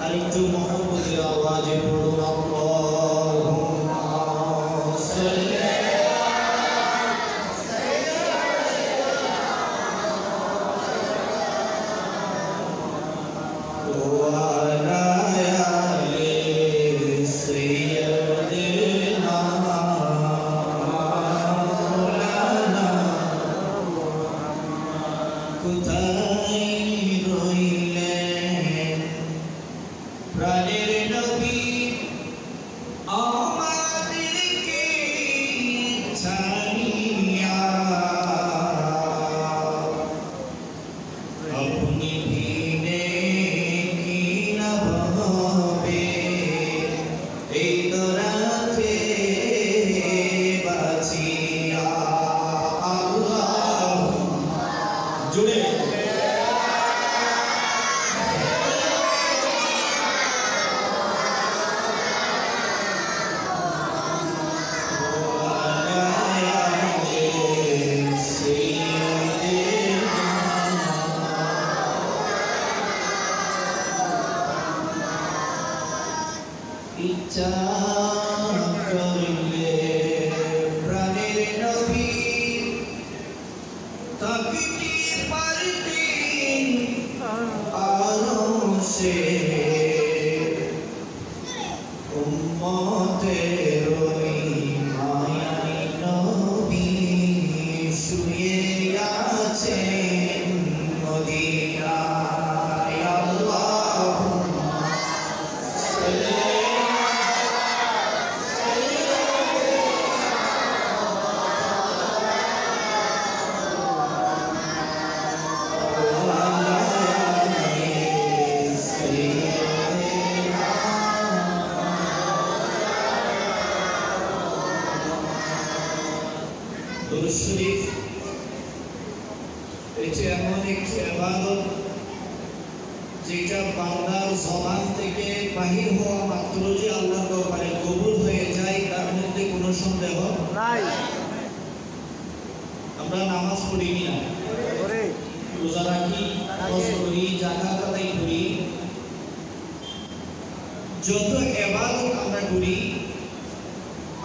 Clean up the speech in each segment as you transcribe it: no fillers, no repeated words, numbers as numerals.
আরেকটু মহব্বতের আওয়াজে পড়ুন আল্লাহুম্মা সাল্লি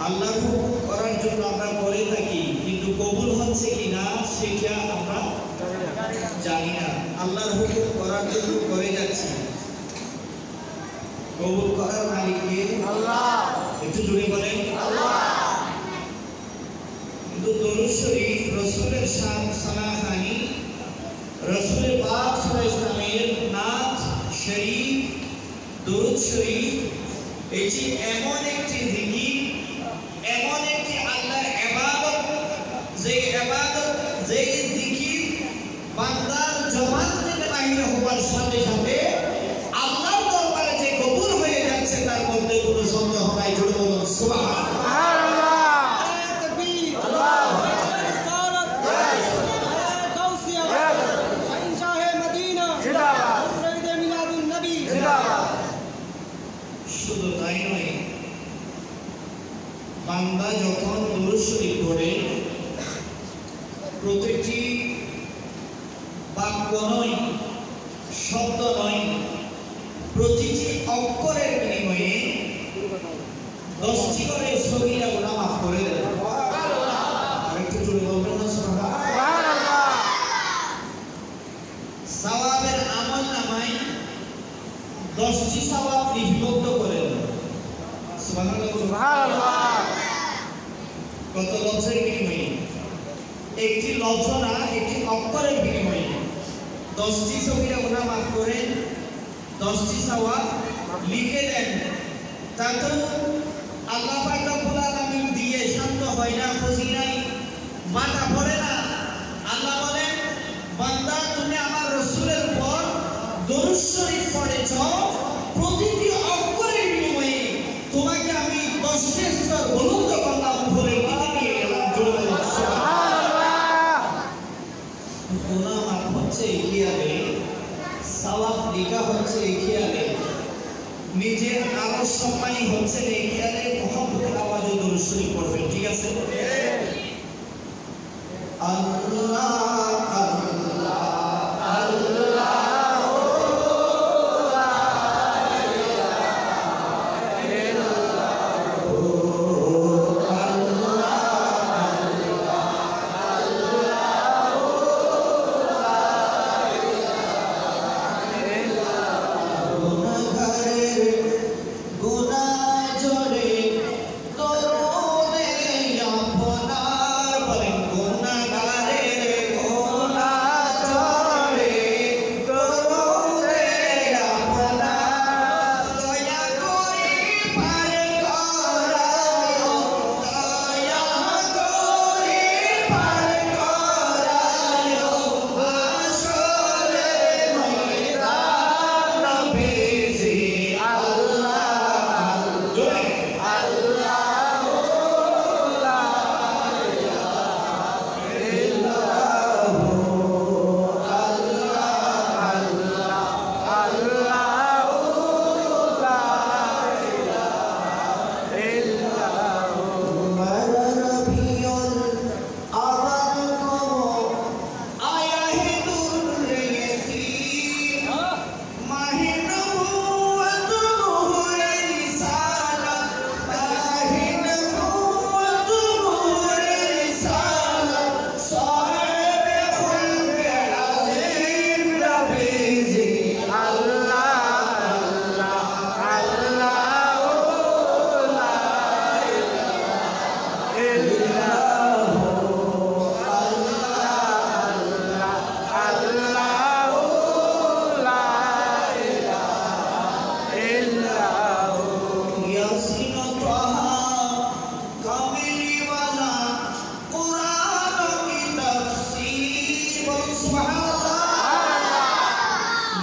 Allah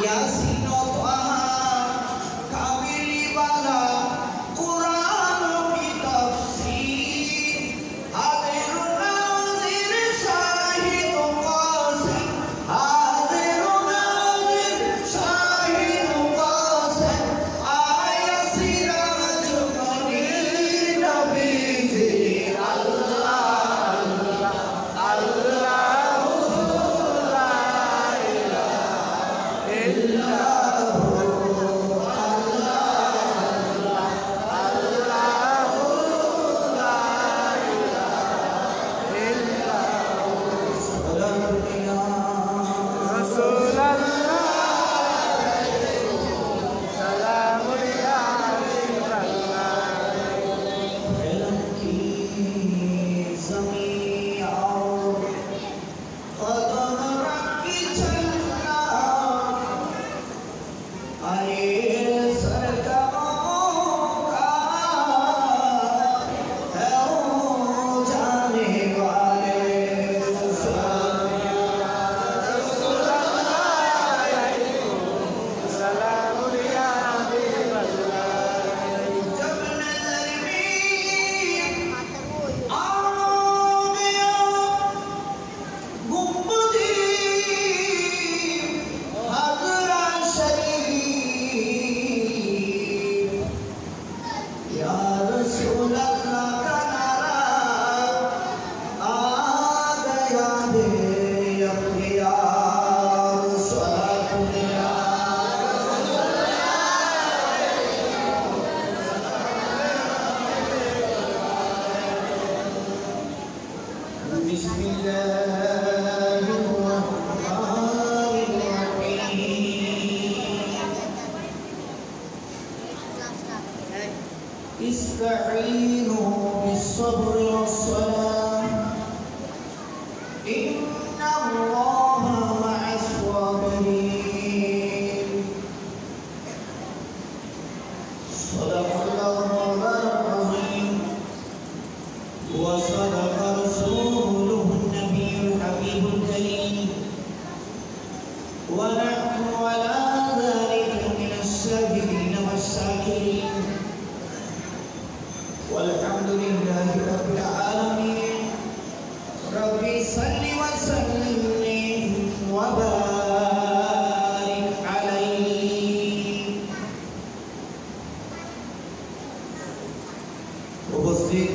यासीन और त्वाहा काबिली वाला कुरान की तफसीर हादिर नाज़िर शाहिद क़ासिम हादिर नाज़िर शाहिद क़ासिम आया सिराज मुनीर नबी से استعينوا بالصبر والصلاة إن الله مع الصابرين صدق الله العظيم وصدق رسوله النبي الحبيب الكريم ونحن على ذلك من الشاهدين والشاكرين والحمد لله رب العالمين ربي صل وسلم وبارك عليه উপস্থিত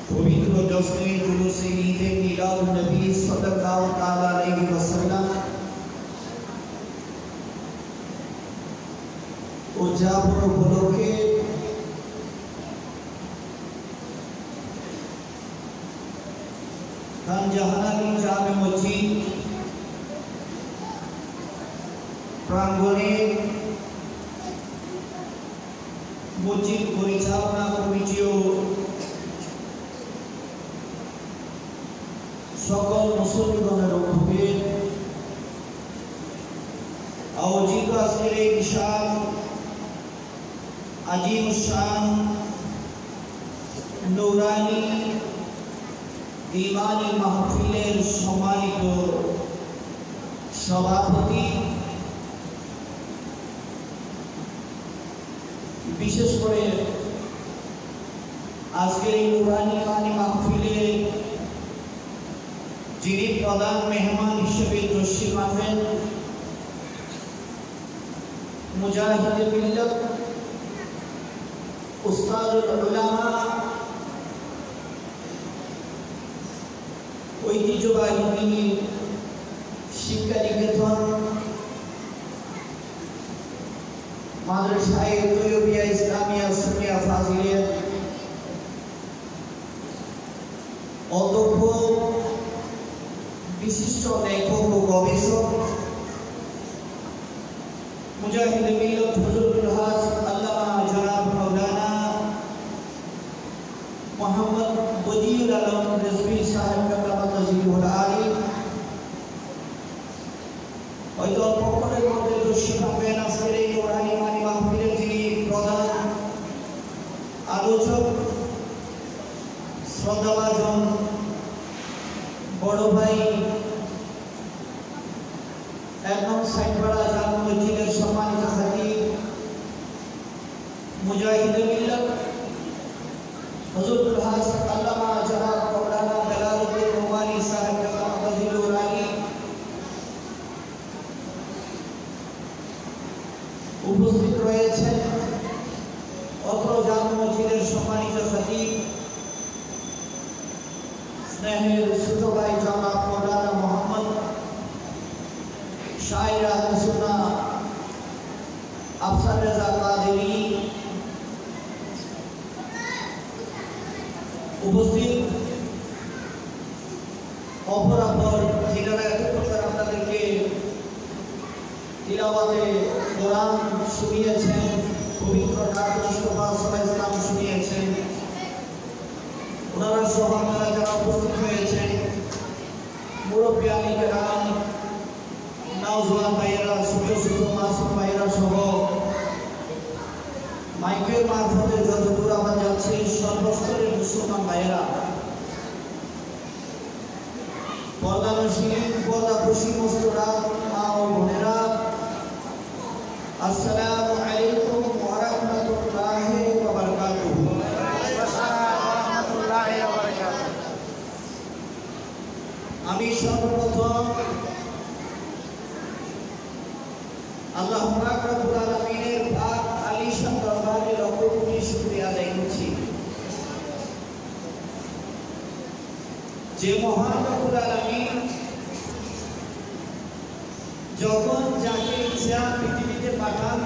পবিত্র জশ্নে জুলুসে ঈদে মিলাদুন নবী সাল্লাল্লাহু তাআলা আলাইহি ওয়াসাল্লাম উদযাপন উপলক্ষে খানজাহানালী জামে মসজিদ প্রাঙ্গণে মসজিদ পরিচালনা কমিটি ও সকল মুসলিমগণের উদ্যোগে আয়োজিত আজকের এই বিশাল अजीम शान नूरानी दीवानी महफिलेर सम्मानित सभापति विशेष करे आजकेर এই नूरानी दीवानी महफिले যিনি প্রধান মেহমান হিসেবে তশরিফ আনবেন মুজাহিদে মিল্লাত উস্তাদুল উলামা ঐতিহ্যবাহী শিক্ষা নিকেতন মাদ্রাসায়ে তৈয়বিয়া ইসলামিয়া সুন্নিয়া ফাজিলিয়া অধ্যক্ষ বিশিষ্ট লেখক ও গবেষক মুজাহিদে মিল্লাত হুজুরুল হাজ আল্লামা জনাব মাওলানা মোহাম্মদ বদিউল আলম রিজভী সাহেব কাল্লামাল্লাহুল আলী হয়তো অল্পক্ষণের মধ্যে তশরিফ আনবেন আজকের এই নূরানি মানি মাহফিলের যিনি প্রধান আলোচক শ্রদ্ধাভাজন বড় ভাই ভাই একদম সাইডপাড়া জামে মসজিদের সম্মানিত খতিব মুজাহিদে মিল্লাত হুজুরুল হাস আল্লামা জনাব মাওলানা বেলালউদ্দিন নোমানী সাহেব কামাল আলী উপস্থিত রয়েছেন। অত্র জামে মসজিদের সম্মানিত খতিব স্নেহের ছোট ভাই জনাব মাওলানা মোহাম্মদ শায়ের আহলে সুন্নাহ আফসার রেজা কাদেরী উপস্থিত। অপরাপর যিনারা এতক্ষণ আপনাদেরকে তিলাওয়াতে কোরআন শুনিয়েছেন, পবিত্র ডাক মুস্তাফা সাল্লাল্লাহু আলাইহি ওয়াসাল্লাম শুনিয়েছেন, ওনারা সহ আপনারা যারা উপস্থিত হয়েছেন, মুরব্বিয়ানি কেরাম, নওজওয়ান ভাইয়েরা, ছোট ছোট মাসুম ভাইয়েরা সহ মাইকের মারফতে যত দূর আমরা যাচ্ছি সর্বস্তরের মুসলমান ভাইয়েরা, পর্দানশীল পর্দাপ্রসী মুসলিম মা ও বোনেরা, আসসালামু আলাইকুম ওয়া রাহমাতুল্লাহি ওয়া বারাকাতুহু। আমি সর্বপ্রথম আল্লাহ পাক রব্বুল আলামিনের পাক আলিশান দরবারে লক্ষ কোটি শুকরিয়া আদায় করছি যে মহান রব্বুল আলামিন যখন যাকে ইচ্ছা পৃথিবীতে পাঠান,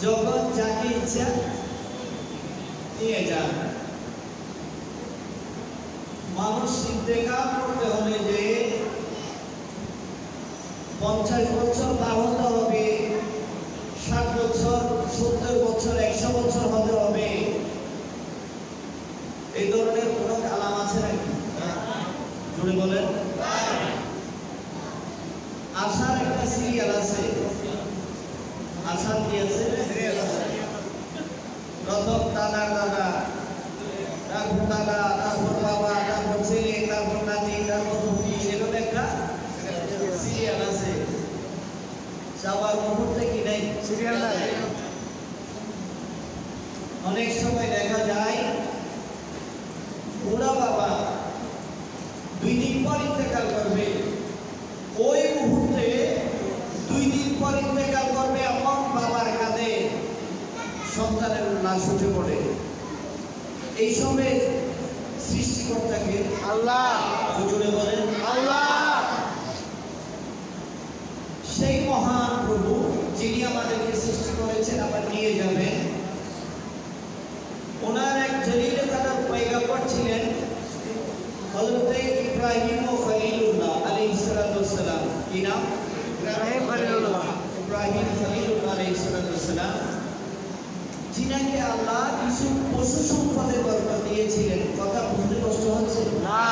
যখন যাকে ইচ্ছা নিয়ে যান। মানুষ ইন্তেকাল করতে হলে যে 50 বছর পার হতে হবে, 60 বছর, 70 বছর, 100 বছর হতে হবে, এই ধরনের কোন আলাম আছে নাকি? জুড়ে বলেন। আশার একটা সিরিয়াল আছে, আশার কি আছে? প্রথম দাদার দাদা, তারপর দাদা, তারপর বাবা, তারপর ছেলে, তারপর নাতি, তারপর ভূমি, এরকম একটা সিরিয়াল আছে। যাওয়ার মুহূর্তে কি নাই সিরিয়াল নাই। অনেক সময় দেখা যায় বুড়া বাবা 2 দিন পর ইন্তেকাল করবে, ওই মুহূর্তে 2 দিন পর ইন্তেকাল করবে এমন বাবার কাঁধে সন্তানের লাশ উঠে পড়ে। এই সময় সৃষ্টিকর্তাকে আল্লাহ, জুড়ে বলেন আল্লাহ, সেই মহান প্রভু যিনি আমাদেরকে সৃষ্টি করেছেন, আবার নিয়ে যাবেন। ওনার এক জলিল কাদার পয়গম্বর ছিলেন হযরত ইব্রাহিম খলিলুল্লাহ আলাইহিস সালাতু ওয়াস সালাম। কি নাম? ইব্রাহিম খলিলুল্লাহ। ইব্রাহিম খলিলুল্লাহ আলাইহিস সালাতু ওয়াস সালাম, যিনাকে আল্লাহ কিছু পশু সম্পদের বরকত দিয়েছিলেন। কথা বুঝতে কষ্ট হচ্ছে না?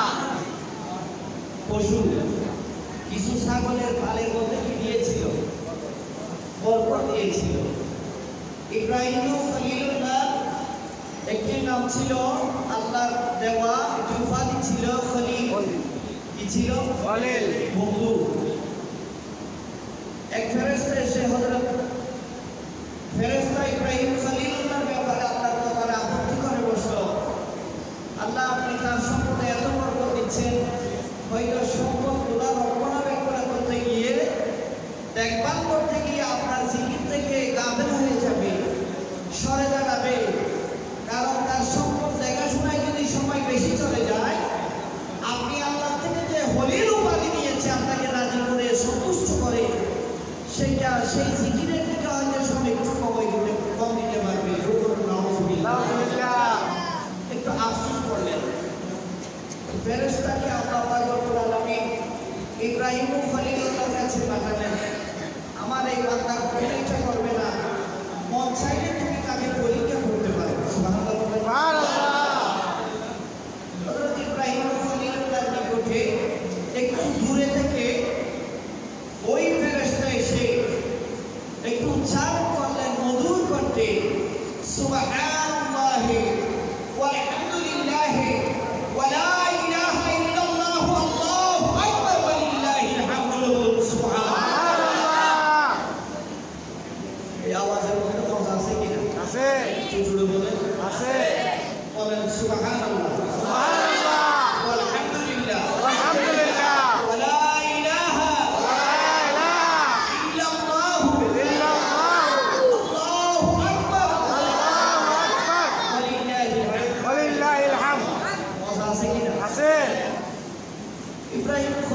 পশু কিছু ছাগলের পালের মধ্যে কি দিয়েছিল? বরকত দিয়েছিল। ইব্রাহিম খলিলুল্লাহ একটি নাম ছিল আল্লাহর দেওয়া, একটি উপাধি ছিল খলিল। কি ছিল? খলিল, বন্ধু। এক ফেরেশতা এসে হযরত ফেরেশতা ইব্রাহিম খলিলুল্লাহর ব্যাপারে আল্লাহর দরবারে আপত্তি করে বসল। আল্লাহ, আপনি তার সম্পদে এত বরকত দিচ্ছেন, হয়তো সম্পদগুলো রক্ষণাবেক্ষণ করতে গিয়ে, দেখভাল করতে গিয়ে আপনার জিকির থেকে গাফেল হয়ে যাবে, সরে দাঁড়াবে। কারণ তার সম্পদ দেখাশোনায় যদি সময় বেশি চলে যায়, আপনি আল্লাহ থেকে যে হলিল উপাধি নিয়েছে আপনাকে রাজি করে সন্তুষ্ট করে, সেটা সেই জিকিরের দিকে হয়তো সময় একটু কম দিতে পারবে। একটু আফসোস করলেন। ফেরেশতাকে আল্লাহ পাক রব্বুল আলামিন ইব্রাহিম খলিলুল্লাহর কাছে পাঠালেন। আমার এই বান্দা পরীক্ষা করবে না, মন চাইলে তুমি তাকে পরীক্ষা করতে পারো। সুবহানাল্লাহ, সুবহানাল্লাহ। হযরত ইব্রাহিম খলিলুল্লাহর নিকটে একটু দূরে থেকে ওই ফেরেশতা এসে একটু উচ্চারণ করলেন মধুর কণ্ঠে, সুবহানাল্লাহি ওয়ালহামদুলিল্লাহি ওয়া লা ইলাহা ইল্লাল্লাহু আল্লাহু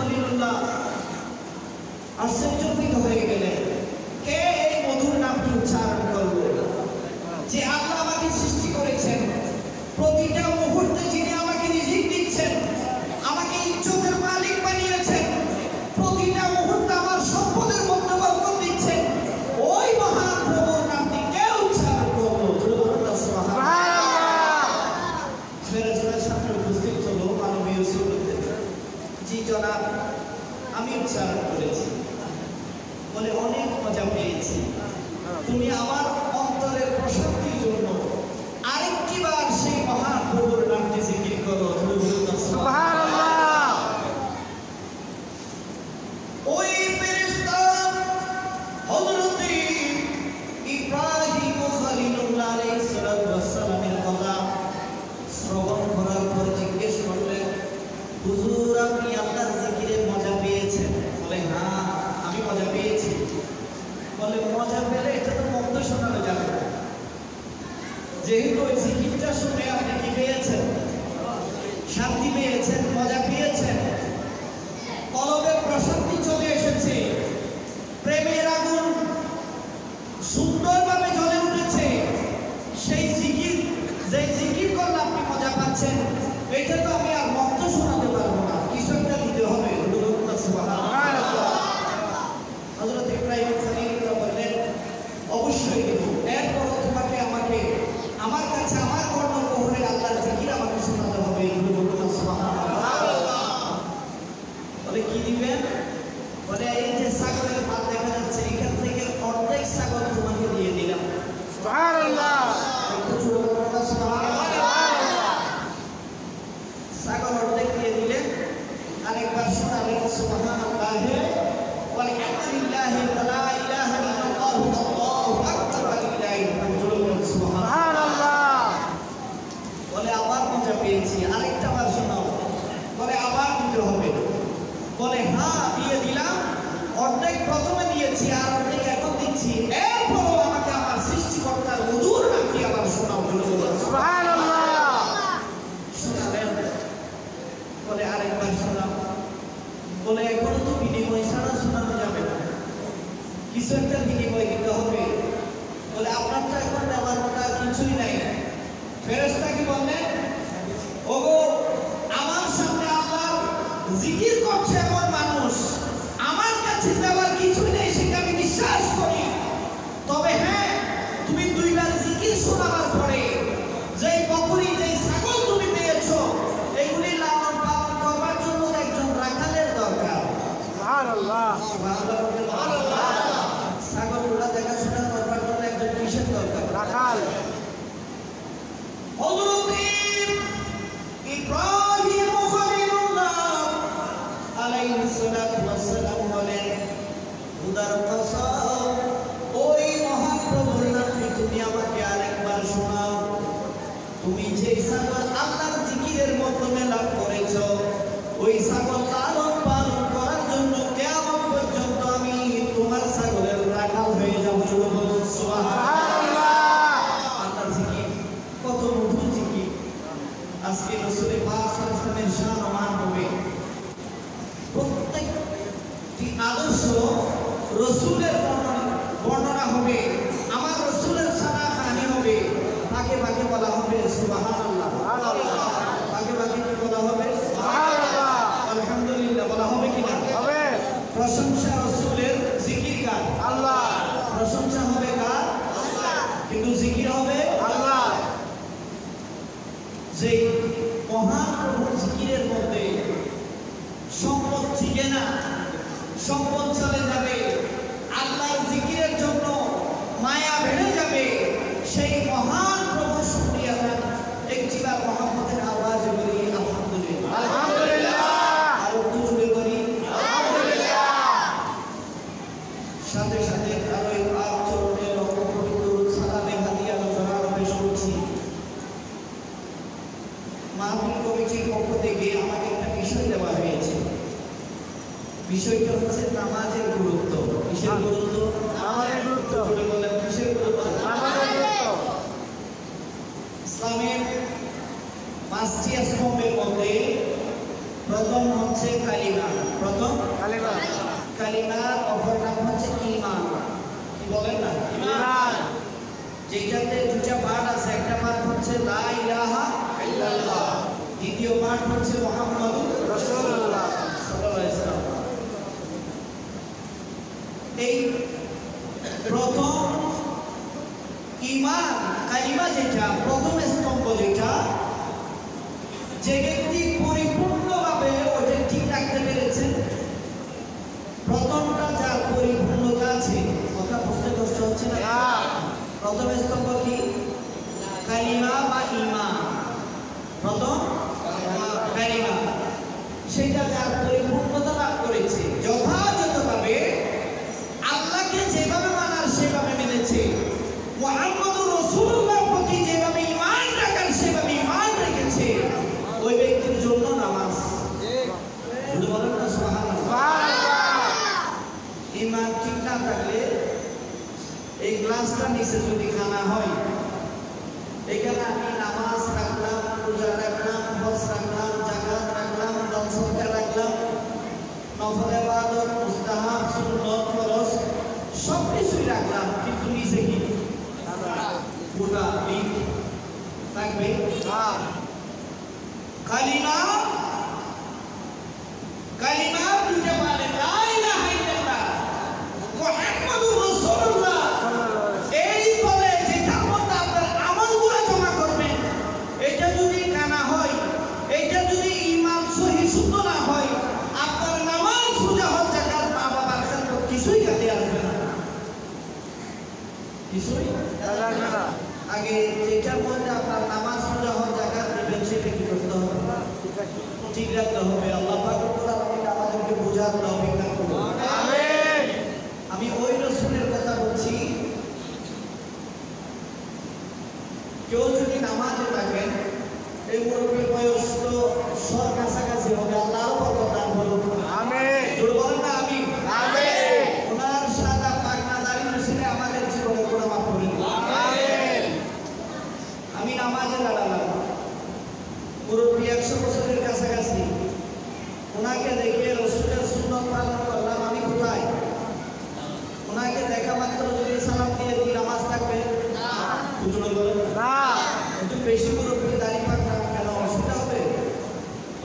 খলিলুল্লাহ আশ্চর্যজনিত হয়ে গেলেন, কে এই মধুর নামটি উচ্চারণ করবে? যে আল্লাহ আমাকে সৃষ্টি করেছেন, প্রতিটা মুহূর্তে যিনি আমাকে রিজিক দিচ্ছেন, আমাকে ইজ্জতের মালিক বানিয়েছেন, প্রতিটা মুহূর্তে আমার সম্পদের মধ্যে বরকত দিচ্ছেন, ওই মহান প্রভুর নামটি কে উচ্চারণ করবে? সুবহানাল্লাহ। ফেরেশতার সামনে উপস্থিত হলো মানবীয় সুরতে, জি জনাব, আমি উচ্চারণ করেছি, বলে অনেক মজা পেয়েছি। তুমি আমার অন্তরের প্রশান্তির জন্য আরেকটি বার সেই মহান প্রভুর নামটি জিকির করো। সুবহানাল্লাহ। ওই ফেরেশতা হযরত ইব্রাহিম খলিলুল্লাহ আলাইহিস সালাতু ওয়াস সালামের কথা শ্রবণ করার পর জিজ্ঞেস করলেন, হুজুর আপনি আল্লাহর জিকিরে মজা পেয়েছেন? বলে হ্যাঁ, আমি মজা পেয়েছি। বলে মজা পেলে এটা তো মন্দ শোনানো যাবে না, যেহেতু ওই জিকিরটা শুনে আপনি কি পেয়েছেন? শান্তি পেয়েছেন, মজা পেয়েছেন, কলবে প্রশান্তি চলে এসেছে, প্রেমের আগুন সুন্দরভাবে জ্বলে উঠেছে। সেই জিকির, যে জিকির করলে আপনি মজা পাচ্ছেন, এটা তো আমি আর মন্দ শোনাতে পারবো না, কিছু একটা দিতে হবে। হযরত ইব্রাহিম খলিলুল্লাহ বললেন, অবশ্যই দেব। এরপর তোমাকে আমাকে আমার কাছে আমার কর্ণকুহরে আল্লাহর জিকির আমাকে শোনাতে হবে। বলে কি দিবেন? বলে এই যে ছাগলের পাল দেখা যাচ্ছে, এখান থেকে অর্ধেক ছাগল তোমাকে দিয়ে দিলাম। সুবহানাল্লাহ। ছাগল অর্ধেক দিয়ে দিলেন, আরেকবার শোনালেন সুবহানাল্লাহ ওয়ালহামদুলিল্লাহ ওয়ালা ইলাহা ইল্লাল্লাহ আল্লাহু আকবার ওয়ালিল্লাহিল হামদ। সুবহানাল্লাহ। বলে আবার মজা পেয়েছি, আরেকটা বার শোনাও। বলে আবার দিতে হবে। বলে হ্যাঁ দিয়ে দিলাম, অর্ধেক প্রথমে দিয়েছি আর অর্ধেক এখন দিচ্ছি, এরপরও আমাকে আমার সৃষ্টিকর্তার মধুর নামটি আবার শোনাও। সুবহানাল্লাহ। শোনালেন। বলে আরেকবার শোনাও। বলে এখনো তো বিনিময় ছাড়া শোনানো যাবে না, কিছু একটা বিনিময় দিতে হবে। বলে আপনার তো এখন দেওয়ার মতো কিছুই নাই। ফেরেশতা কি বললেন? ওগো, আমার সামনে আল্লাহ জিকির করছে এমন মানুষ, আমার কাছে দেওয়ার কিছুই নেই সেটা আমি বিশ্বাস করি। তবে হ্যাঁ, তুমি দুইবার জিকির শোনাবার পরে যেই বকরি, যেই ছাগল তুমি পেয়েছো, এগুলি লালন পালন করবার জন্য একজন রাখালের দরকার। সুবহানাল্লাহ। সুবহানাল্লাহ। ছাগলগুলো দেখাশোনা করবার জন্য একজন কিসের দরকার? রাখাল। হযরত ইব্রাহিম খলিলুল্লাহ আলাইহিস সালাতু ওয়াস সালাম বলেন, খোদার কসম, ওই মহান প্রভুর নামটি তুমি আমাকে আরেকবার শোনাও। তুমি যে ছাগল আল্লাহর জিকিরের মাধ্যমে লাভ করেছো, ওই ছাগল লালন পালন করার জন্য কিয়ামত পর্যন্ত আমি তোমার ছাগলের রাখাল হয়ে যাব। সুবহানাল্লাহ। আল্লাহর জিকির কত মধুর জিকির। আজকে রাসূল পাক সাল্লাল্লাহু আলাইহি ওয়াসাল্লামের শান ও মান হবে, প্রত্যেকটি আদর্শ রাসূলের বর্ণনা হবে, আমার রাসূলের সানাখানি হবে, ভাগে ভাগে বলা হবে সুবহানাল্লাহ। ভাগে ভাগে কি বলা হবে? সুবহানাল্লাহ। আলহামদুলিল্লাহ বলা হবে কিনা? হবে। প্রশংসা রাসূলের, জিকির কার? আল্লাহ। প্রশংসা হবে কার? আল্লাহ। কিন্তু জিকির হবে আল্লাহ। যে মহান প্রভুর জিকিরের মধ্যে সম্পদ থেকে না, সম্পদ চলে যাবে, আল্লাহর জিকিরের জন্য মায়া বেড়ে যাবে, সেই মহান প্রভু শুকরিয়া আদান একটিবার মহব্বতের আওয়াজে বলি আলহামদুলিল্লাহ। আলহামদুলিল্লাহ। আর একটু জোরে বলি আলহামদুলিল্লাহ। সাথে সাথে আরো এই পাক চরণে লক্ষ কোটি দরুদ সালামে হাদিয়া আলোচনা পেশ করছি। মাহফিল কমিটির পক্ষ থেকে আমাকে একটা বিষয় দেওয়া হয়েছে। বিষয়টা হচ্ছে নামাজের গুরুত্ব। কিসের গুরুত্ব? নামাজের গুরুত্ব। বলে কিসের গুরুত্ব? নামাজের গুরুত্ব। ইসলামের পাঁচটি স্তম্ভের মধ্যে প্রথম হচ্ছে কালিমা। প্রথম কালিমা। কালিমার অপর নাম হচ্ছে ঈমান। কি বলেন না? ঈমান। যেটাতে দুটো পাঠ আছে, একটা পাঠ হচ্ছে লা ইলাহা ইল্লাল্লাহ, দ্বিতীয় পাঠ হচ্ছে মুহাম্মাদুর রাসূলুল্লাহ সাল্লাল্লাহু আলাইহি ওয়াসাল্লাম। এই প্রথম ঈমান কালিমা যেটা প্রথম স্তম্ভ, যেটা যে ব্যক্তি পরিপূর্ণভাবে ওটা ঠিক রাখতে পেরেছে, প্রথমটা যার পরিপূর্ণতা আছে, কথা বুঝতে কষ্ট হচ্ছে না? প্রথম স্তম্ভ কি? কালিমা বা ঈমান। প্রথম কালিমা, সেটা যার পরিপূর্ণতা লাভ করেছে, যথাযথভাবে আল্লাহকে যেভাবে মানার সেভাবে মেনেছে, মুহাম্মদুর রাসূলুল্লাহর প্রতি যেভাবে ঈমান রাখার সেভাবে ঈমান রেখেছে, ওই ব্যক্তির জন্য নামাজ। বলেন না সুবহানাল্লাহ। ঈমান ঠিক না থাকলে এই গ্লাসটা নিচে যদি খানা হয়, এখানে আমি নামাজ রাখলাম, রোজা রাখলাম, হজ রাখলাম, যাকাত রাখলাম, দান সদকা রাখলাম, নফল ইবাদত, মুস্তাহাব, সুন্নাত, ফরজ সব কিছুই রাখলাম, কিন্তু নিচে কি গোটা লিক থাকবে? কালিমা কালিমা বুঝে বলে লা ইলাহা ইল্লাল্লাহ মুহাম্মাদুর রাসূলুল্লাহ, এই বলে যেটার মধ্যে আপনার আমলগুলো জমা করবেন, এটা যদি কানা হয়, এটা যদি ঈমান সহি শুদ্ধ না হয়, আপনার নামাজ, রোজা, হজ, যাকাত, মা বাবার খেদমত কিছুই কাজে আসবে না, কিছুই আসবে না। আগে যেটার মধ্যে আপনার নামাজ, রোজা, হজ, যাকাত দিবেন, সেটা কি করতে হবে? ঠিক রাখতে হবে। আল্লাহ পাক রব্বুল আলামিন আমাদেরকে বোঝার তৌফিক দান করুন। আমিন। আমি ওই রাসূলের কথা বলছি, কেউ যদি নামাজে থাকেন, এই মুরব্বীর বয়স তো সর কাছাকাছি হবে, আল্লাহ বরকত দান করুন। আমিন। জোরে বলেন না আমিন। আমিন। ওনার সাদা পাকনা দাড়ি মুছলে আমাদের জীবনে গুনাহ মাফ করে দিন। আমিন। আমি নামাজে দাঁড়ালাম, মুরব্বী 100 বছরের কাছাকাছি, ওনাকে দেখে রাসূলের সুন্নাত পালন করলাম। আমি কোথায়? ওনাকে দেখা মাত্র যদি সালাম দিয়ে দিই, নামাজ থাকবে না? বুঝুন বলেন না। একটু বেশি মুরব্বী দাড়ি পাকনা কেন অসুবিধা হবে?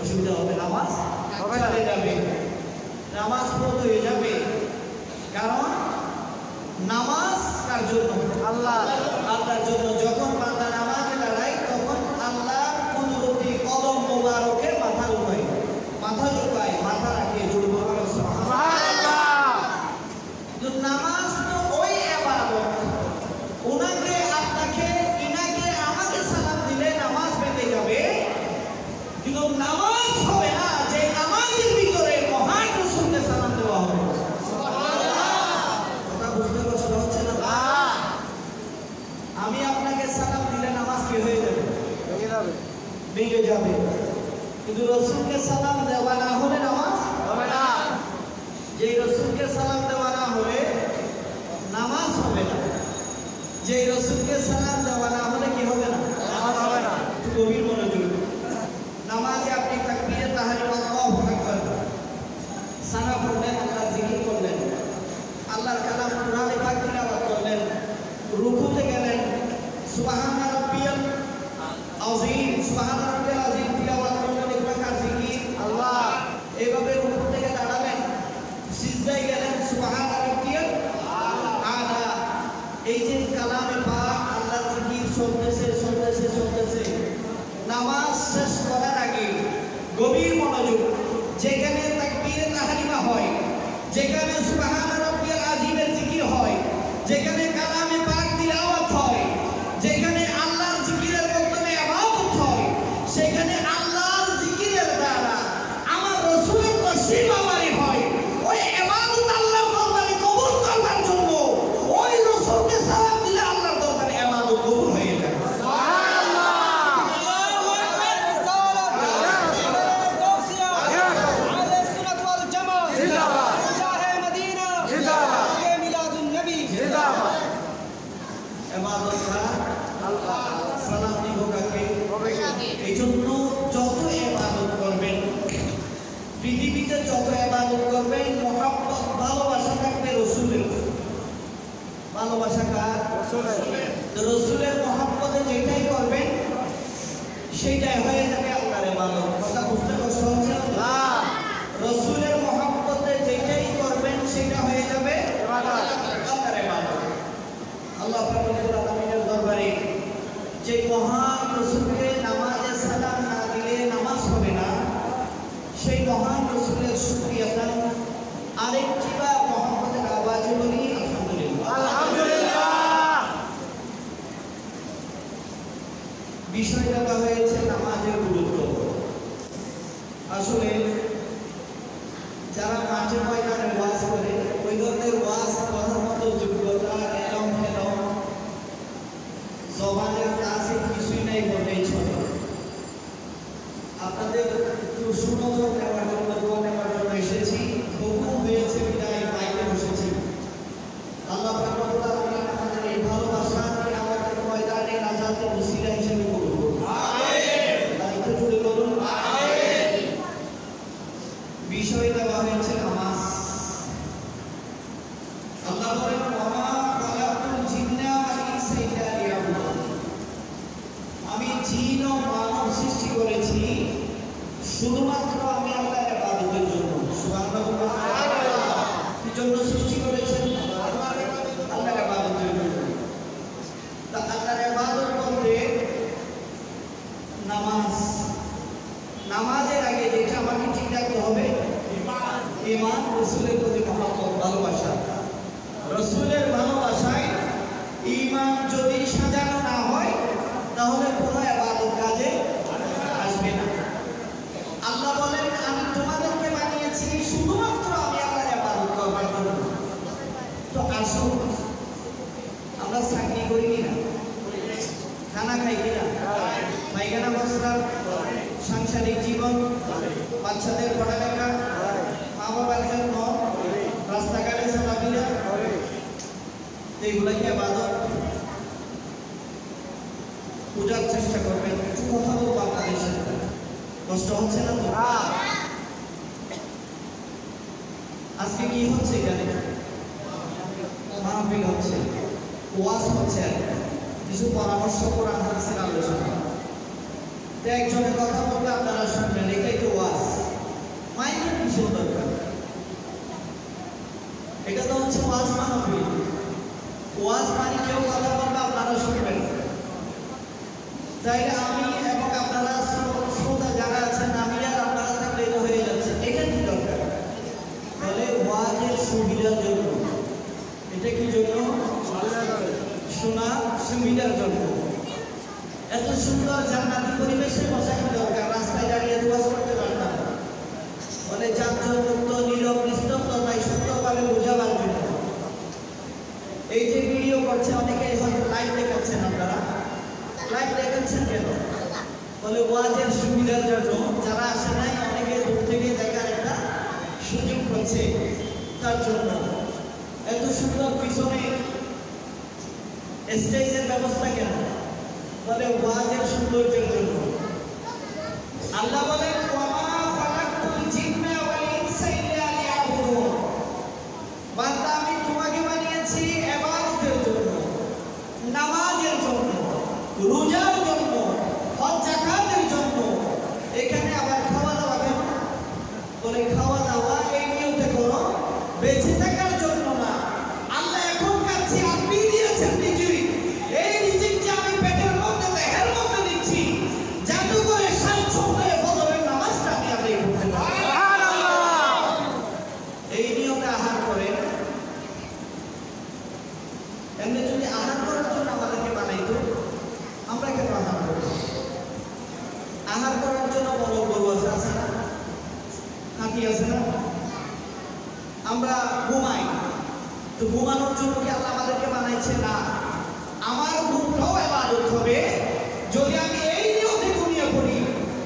অসুবিধা হবে, নামাজ চলে যাবে, নামাজ বন্ধ হয়ে যাবে। কারণ নামাজ কার জন্য? আল্লাহ, আল্লাহর জন্য। যখন বান্দা নামাজে দাঁড়ায়, তখন আল্লাহ কুদরতি কদম মোবারকে মাথা উঠায়, মাথা ঝুঁকায়, মাথা রাখে। সুবহানাল্লাহ। তো নামাজ তো ওই ইবাদত, ওনাকে, আপনাকে, ইনাকে, আমাকে সালাম দিলে নামাজ বেঁধে যাবে, কিন্তু নামাজ হবে না যে নামাজের ভিতরে মহান রাসূলকে সালাম দেওয়া হবে। কথা বুঝতে কষ্ট হচ্ছে না? আমি আপনাকে সালাম দিলে নামাজ কি হয়ে যাবে? ভেঙে যাবে। কিন্তু রাসূলকে সালাম দেওয়া না হলে নামাজ হবে না। যে রাসূলকে সালাম দেওয়া না হলে নামাজ হবে না। যে রাসূলকে সালাম দেওয়া না হলে কি হবে না? নামাজ হবে না। গভীর মনোযোগ। নামাজে আপনি তাকবীরে তাহরিম, আল্লাহু আকবার, সানা পড়লেন, আল্লাহর জিকির করলেন, আল্লাহর কালাম কোরআনে পাক তিলাওয়াত করলেন, রুকুতে গেলেন, সুবহানা রাব্বিয়াল আযীম, সুবহানা রাব্বিয়াল আযীম তিলাওয়াত করলেন, এক রাকাত জিকির আল্লাহ। এইভাবে রুকু থেকে দাঁড়ালেন, সিজদায় গেলেন, সুবহানা রাব্বিয়াল আলা। এই যে কালামে পাক আল্লাহর জিকির চলতেছে চলতেছে চলতেছে, নামাজ শেষ করার আগে গভীর মনোযোগ, যেখানে তাকবীরে তাহরিমা হয়, যেখানে সুবহানা রাব্বিয়াল আযীমের জিকির হয়, যেখানে কালামে পাক তিলাওয়াত হয়, যেখানে আল্লাহর জিকিরের মাধ্যমে ইবাদত হয়, সেখানে আল্লাহর জিকিরের দ্বারা আমার রাসূলের নসিব আমারই হয়। ওই ইবাদত আল্লাহর দরবারে কবুল করার জন্য ওই রাসূলকে সালাম দিলে আল্লাহর দরবারে ইবাদত কবুল হয়ে যায়। সুবহানাল্লাহ। তো রসুলের মহব্বতে যেটাই করবেন সেটাই হয়ে যাবে আল্লাহর ইবাদত। কথা বুঝতে কষ্ট হচ্ছে না? রসুলের মহব্বতে যেটাই করবেন সেটা হয়ে যাবে আল্লাহর ইবাদত। আল্লাহ রব্বুল আলামিনের দরবারে যে মহান রসুলকে নামাজে সালাম না দিলে নামাজ হবে না, সেই মহান রসুলের শুকরিয়াটা আরেকটি বা মহব্বতের আওয়াজে বলি আলহামদুলিল্লাহ। আলহামদুলিল্লাহ। বিষয়টা হয়েছে নামাজের গুরুত্ব। আসলে যারা মাঠে ময়দানে ওয়াজ করে ওই ধরনের ওয়াজ করার মতো যোগ্যতা এলম হেলম জবানের কাছে কিছুই নাই বলেই চলে। আপনাদের একটু সুনজর নেওয়ার জন্য দোয়া নেওয়ার জন্য এসেছি। হুকুম হয়েছে বিদায় বাইরে বসেছি। আল্লাহ রব্বুল আলামিন আমাদের এই ভালোবাসাকে আমাদের ময়দানে নাজাতের ওসিলা হিসেবে কবুল করুন। আমিন। একটু জোরে বলুন আমিন। বিষয় দেওয়া হয়েছে নামাজ। আল্লাহ বলেন ওয়া খালাকুল জিন্না ওয়াল ইনসা ইল্লা লিয়াবুদুন। আমি জিন ও মানব সৃষ্টি করেছি শুধুমাত্র আমি আল্লাহর ইবাদতের জন্য। সুবহানাল্লাহ। কি জন্য সৃষ্টি করেছেন? আল্লাহর ইবাদতের জন্য। তা আল্লাহর ইবাদত বলতে নামাজ। নামাজের আগে যেটা আমাকে ঠিক রাখতে হবে ঈমান। ঈমান, রাসূলের প্রতি মহব্বত, ভালোবাসা। রাসূলের ভালোবাসায় ঈমান যদি সাজানো না হয় তাহলে কোনো ইবাদত কাজে আসবে না। আল্লাহ বলেন আমি তোমাদেরকে বানিয়েছি শুধুমাত্র আমি আল্লাহর ইবাদত করবার জন্য। তো আসুন আমরা চাকরি করি কিনা, খানা খাই কিনা, পায়খানা প্রস্রাব, সাংসারিক জীবন, বাচ্চাদের পড়ালেখা, মা বাবার জন্য রাস্তাঘাটে চলাফেরা, এইগুলা কি ইবাদত? পূজার চেষ্টা করবেন। একটু কথা বলবো আপনাদের সাথে, কষ্ট হচ্ছে না তো? আজকে কি হচ্ছে এখানে? মাহফিল হচ্ছে, ওয়াজ হচ্ছে, কিছু পরামর্শ কোরআন হাদিসের আলোচনা। তো একজনের কথা বললে আপনারা শুনবেন, এটাই তো ওয়াজ। মাইকের কিসের দরকার? এটা তো হচ্ছে ওয়াজ মাহফিল। ওয়াজ মানে কেউ কথা বললে আপনারা শুনবেন। তাইলে আমি এবং আপনারা শ্রোতা যারা আছেন আমি আর আপনারা থাকলে এটা হয়ে যাচ্ছে। এটা কি দরকার? তাহলে ওয়াজের সুবিধার জন্য। এটা কি জন্য? শোনা সুবিধার জন্য। এত সুন্দর জান্নাতি পরিবেশে বসা কি দরকার? রাস্তায় দাঁড়িয়ে ওয়াজ করতে পারতাম। মানে যান্ত্রিক নীরব নিস্তব্ধতায় সুন্দরভাবে বোঝাবার জন্য। এই যে ভিডিও করছে অনেকে হয়তো লাইভ দেখাচ্ছেন, আপনারা লাইভ দেখাচ্ছেন কেন? বলে ওয়াজের সুবিধার জন্য। যারা আসে নাই অনেকে দূর থেকে দেখার একটা সুযোগ হচ্ছে তার জন্য। এত সুন্দর পিছনে স্টেজের ব্যবস্থা কেন? বলে ওয়াজের সৌন্দর্যের জন্য। আল্লাহ বলেন ওয়া মা খালাকতুল জিন্না ওয়াল ইনসা ইল্লা লিয়াবুদুন। বান্দা আমি তোমাকে বানিয়েছি ইবাদতের জন্য, নামাজের জন্য, রোজার জন্য, হজ যাকাতের জন্য। এখানে আবার খাওয়া দাওয়া কেন? বলে খাওয়া দাওয়া এই নিয়তে করো বেঁচে থাকার জন্য না। আল্লাহ এখন কাছে আপনি দিয়েছেন রিজিক। এই রিজিক যে আমি পেটের মধ্যে দেহের মধ্যে দিচ্ছি যাতে করে স্বাচ্ছন্দ্যে ফজরের নামাজটা আমি আদায় করতে পারি। সুবহানাল্লাহ। এই নিয়তে আহার করে। এমনি যদি আহার করার জন্য আমাদেরকে বানাইতো, আমরা কেন আহার করব? আহার করার জন্য বড় গরু আছে না, হাতি আছে না? আমরা ঘুমাই, তো ঘুমানোর জন্য কি আল্লাহ আমাদেরকে বানাইছে? না। আমার ঘুমটাও ইবাদত হবে যদি আমি এই নিয়তে ঘুমিয়ে পড়ি।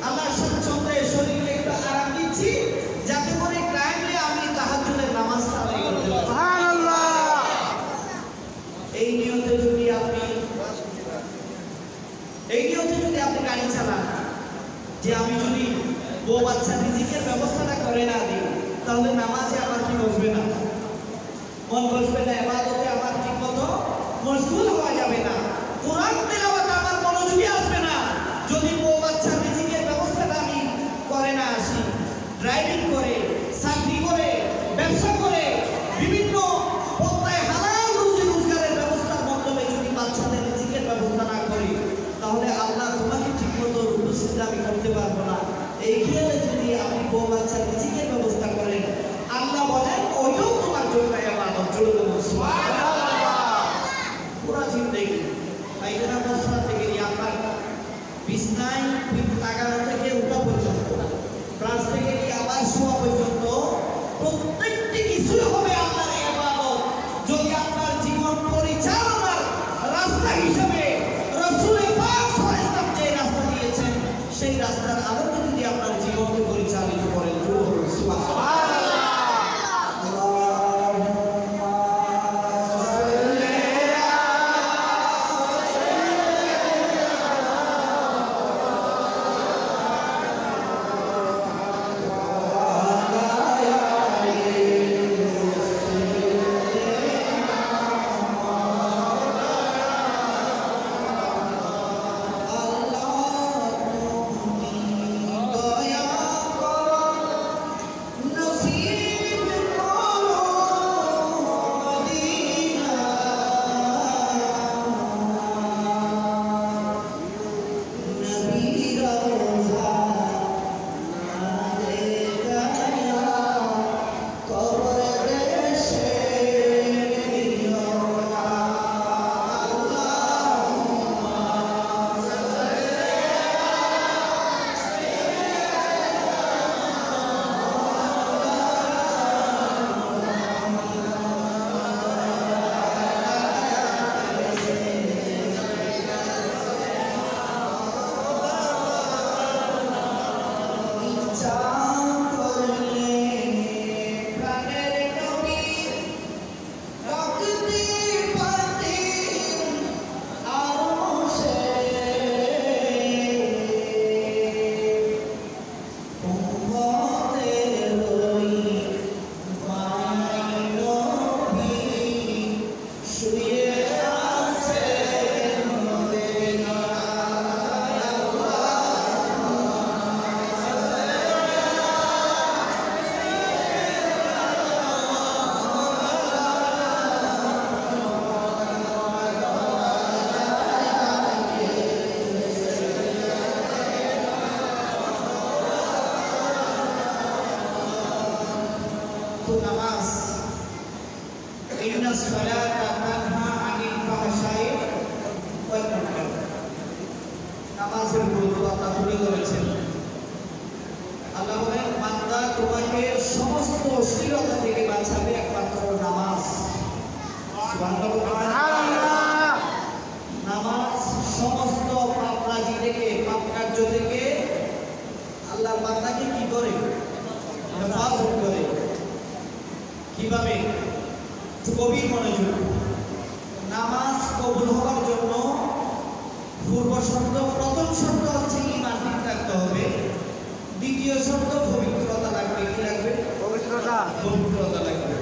আল্লাহ স্বাচ্ছন্দ্যে শরীরে একটু আরাম দিচ্ছি যাতে করে টাইমে আমি তাহাজ্জুদের নামাজটা আদায় করতে পারি। সুবহানাল্লাহ। এই নিয়তে যদি আপনি গাড়ি চালান, যে আমি যদি বউ বাচ্চা রিজিকের ব্যবস্থাটা করে না দিই তাহলে নামাজে আমার কি বসবে না, মন বসবে না, ইবাদতে আমার ঠিক মতো মশগুল হওয়া যাবে না। তো প্রত্যেকটি কিছুই হবে আল্লাহর ইবাদত যদি আপনার জীবন পরিচালনার রাস্তা হিসেবে রাসূল পাক সাল্লাল্লাহু আলাইহি ওয়াসাল্লাম যে রাস্তা দিয়েছেন সেই রাস্তার আলোকে যদি আপনার জীবনকে পরিচালিত করেন। সুবহানাল্লাহ। নামাজ ইন্নাস সালাতা তানহা আনিল ফাহশাই ওয়াল মুনকার। নামাজের গুরুত্ব আল্লাহ তুলে ধরেছেন। আল্লাহ বলেন, বান্দা তোমাকে সমস্ত অশ্লীলতা থেকে বাঁচাবে একমাত্র নামাজ। সুবহানাল্লাহ। নামাজ সমস্ত পাপরাজি থেকে, পাপ কার্য থেকে আল্লাহর বান্দাকে কি করে? হেফাজত করে। কিভাবে? গভীর মনোযোগ। নামাজ কবুল হওয়ার জন্য পূর্ব শর্ত, প্রথম শর্ত হচ্ছে ঈমান ঠিক রাখতে হবে। দ্বিতীয় শর্ত পবিত্রতা লাগবে। কি লাগবে? পবিত্রতা লাগবে।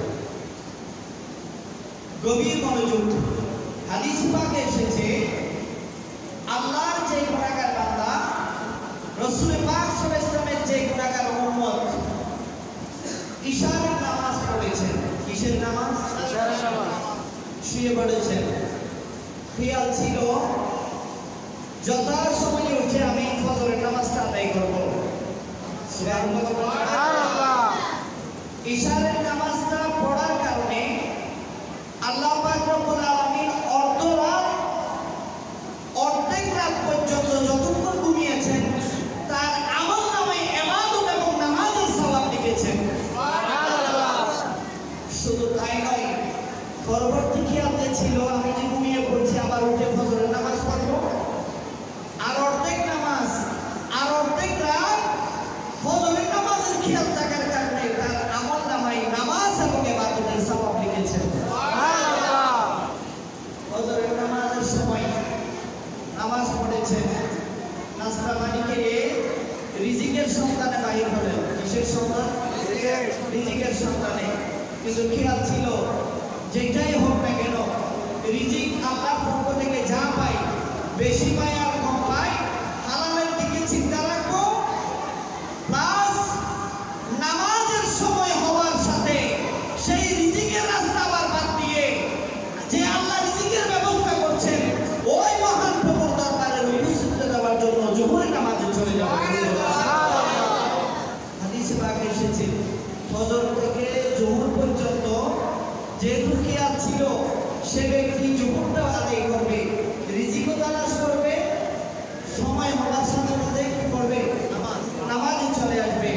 গভীর মনোযোগ। হাদিস পাকে এসেছে, আল্লাহর যে গুনাহগার বান্দা, রাসূল পাক সাল্লাল্লাহু আলাইহি ওয়াসাল্লামের যে গুনাহগার উম্মত ইশারার নামাজ পড়েছেন। কিসের নামাজ? ইশারার নামাজ। শুয়ে পড়েছেন, খেয়াল ছিল যথাসময়ে উঠে আমি ফজরের নামাজটা আদায় করব। সুবহানাল্লাহ। ইশারার নামাজটা পড়ার কারণে আল্লাহ পাক রব্বুল আলামিন অর্ধেক রাত পর্যন্ত যতক্ষণ ঘুমিয়েছেন তার আমলনামায় ইবাদত এবং নামাজের সওয়াব লিখেছেন। শুধু তাই নয়, পরবর্তী খেয়ালে ছিল আমি যে ঘুমিয়ে পড়ছি আবার উঠে ফজরের নামাজ পড়ব, আর অর্ধেক নামাজ, আর অর্ধেক রাত ফজরের নামাজের খেয়াল থাকার কারণে তার আমলনামায় নামাজ এবং ইবাদতের সওয়াব লিখেছেন। ফজরের নামাজের সময় নামাজ পড়েছেন, নাস্তা পানি খেয়ে রিজিকের সন্ধানে বাহির হলেন। কিসের সন্ধান? রিজিকের সন্ধানে। কিন্তু খেয়াল ছিল যেটাই হোক না কেন রিজিক আল্লাহর পক্ষ থেকে যা পাই, বেশি পাই আর কম পাই, হালালের দিকে চিন্তা রাখবো। প্লাস নামাজের সময় হওয়ার সাথে সেই রিজিকের রাস্তা আবার বাদ দিয়ে যে আল্লাহ রিজিকের ব্যবস্থা করছেন ওই মহান প্রভুর দরবারে উপস্থিত দেওয়ার জন্য জোহরের নামাজে চলে যাওয়া। হাদিসে পাকে এসেছে ফজর থেকে জোহর পর্যন্ত যেহেতু খেয়াল ছিল সে ব্যক্তি জোহরটা আদায় করবে, রিজিকও তালাশ করবে, সময় হওয়ার সাথে সাথে কি করবে? নামাজে চলে আসবে।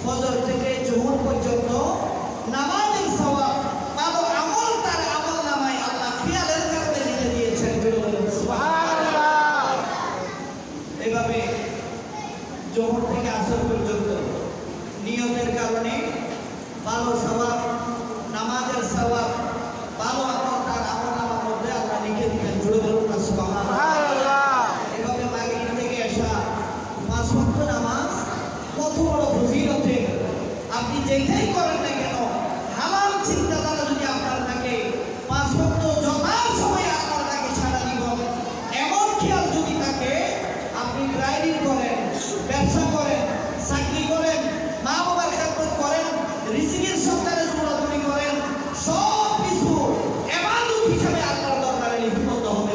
ফজর থেকে জোহর পর্যন্ত চিন্তাধারা যদি আপনার থাকে, 5 ওয়াক্ত যথা সময়ে আপনার থাকে সারা জীবন, এমন খেয়াল যদি থাকে, আপনি ড্রাইভিং করেন, ব্যবসা করেন, চাকরি করেন, মা বাবার খেদমত করেন, রিজিকের সন্তানের দৌড়াদৌড়ি করেন, সব কিছু ইবাদত হিসেবে আল্লাহর দরবারে লিপিবদ্ধ হবে।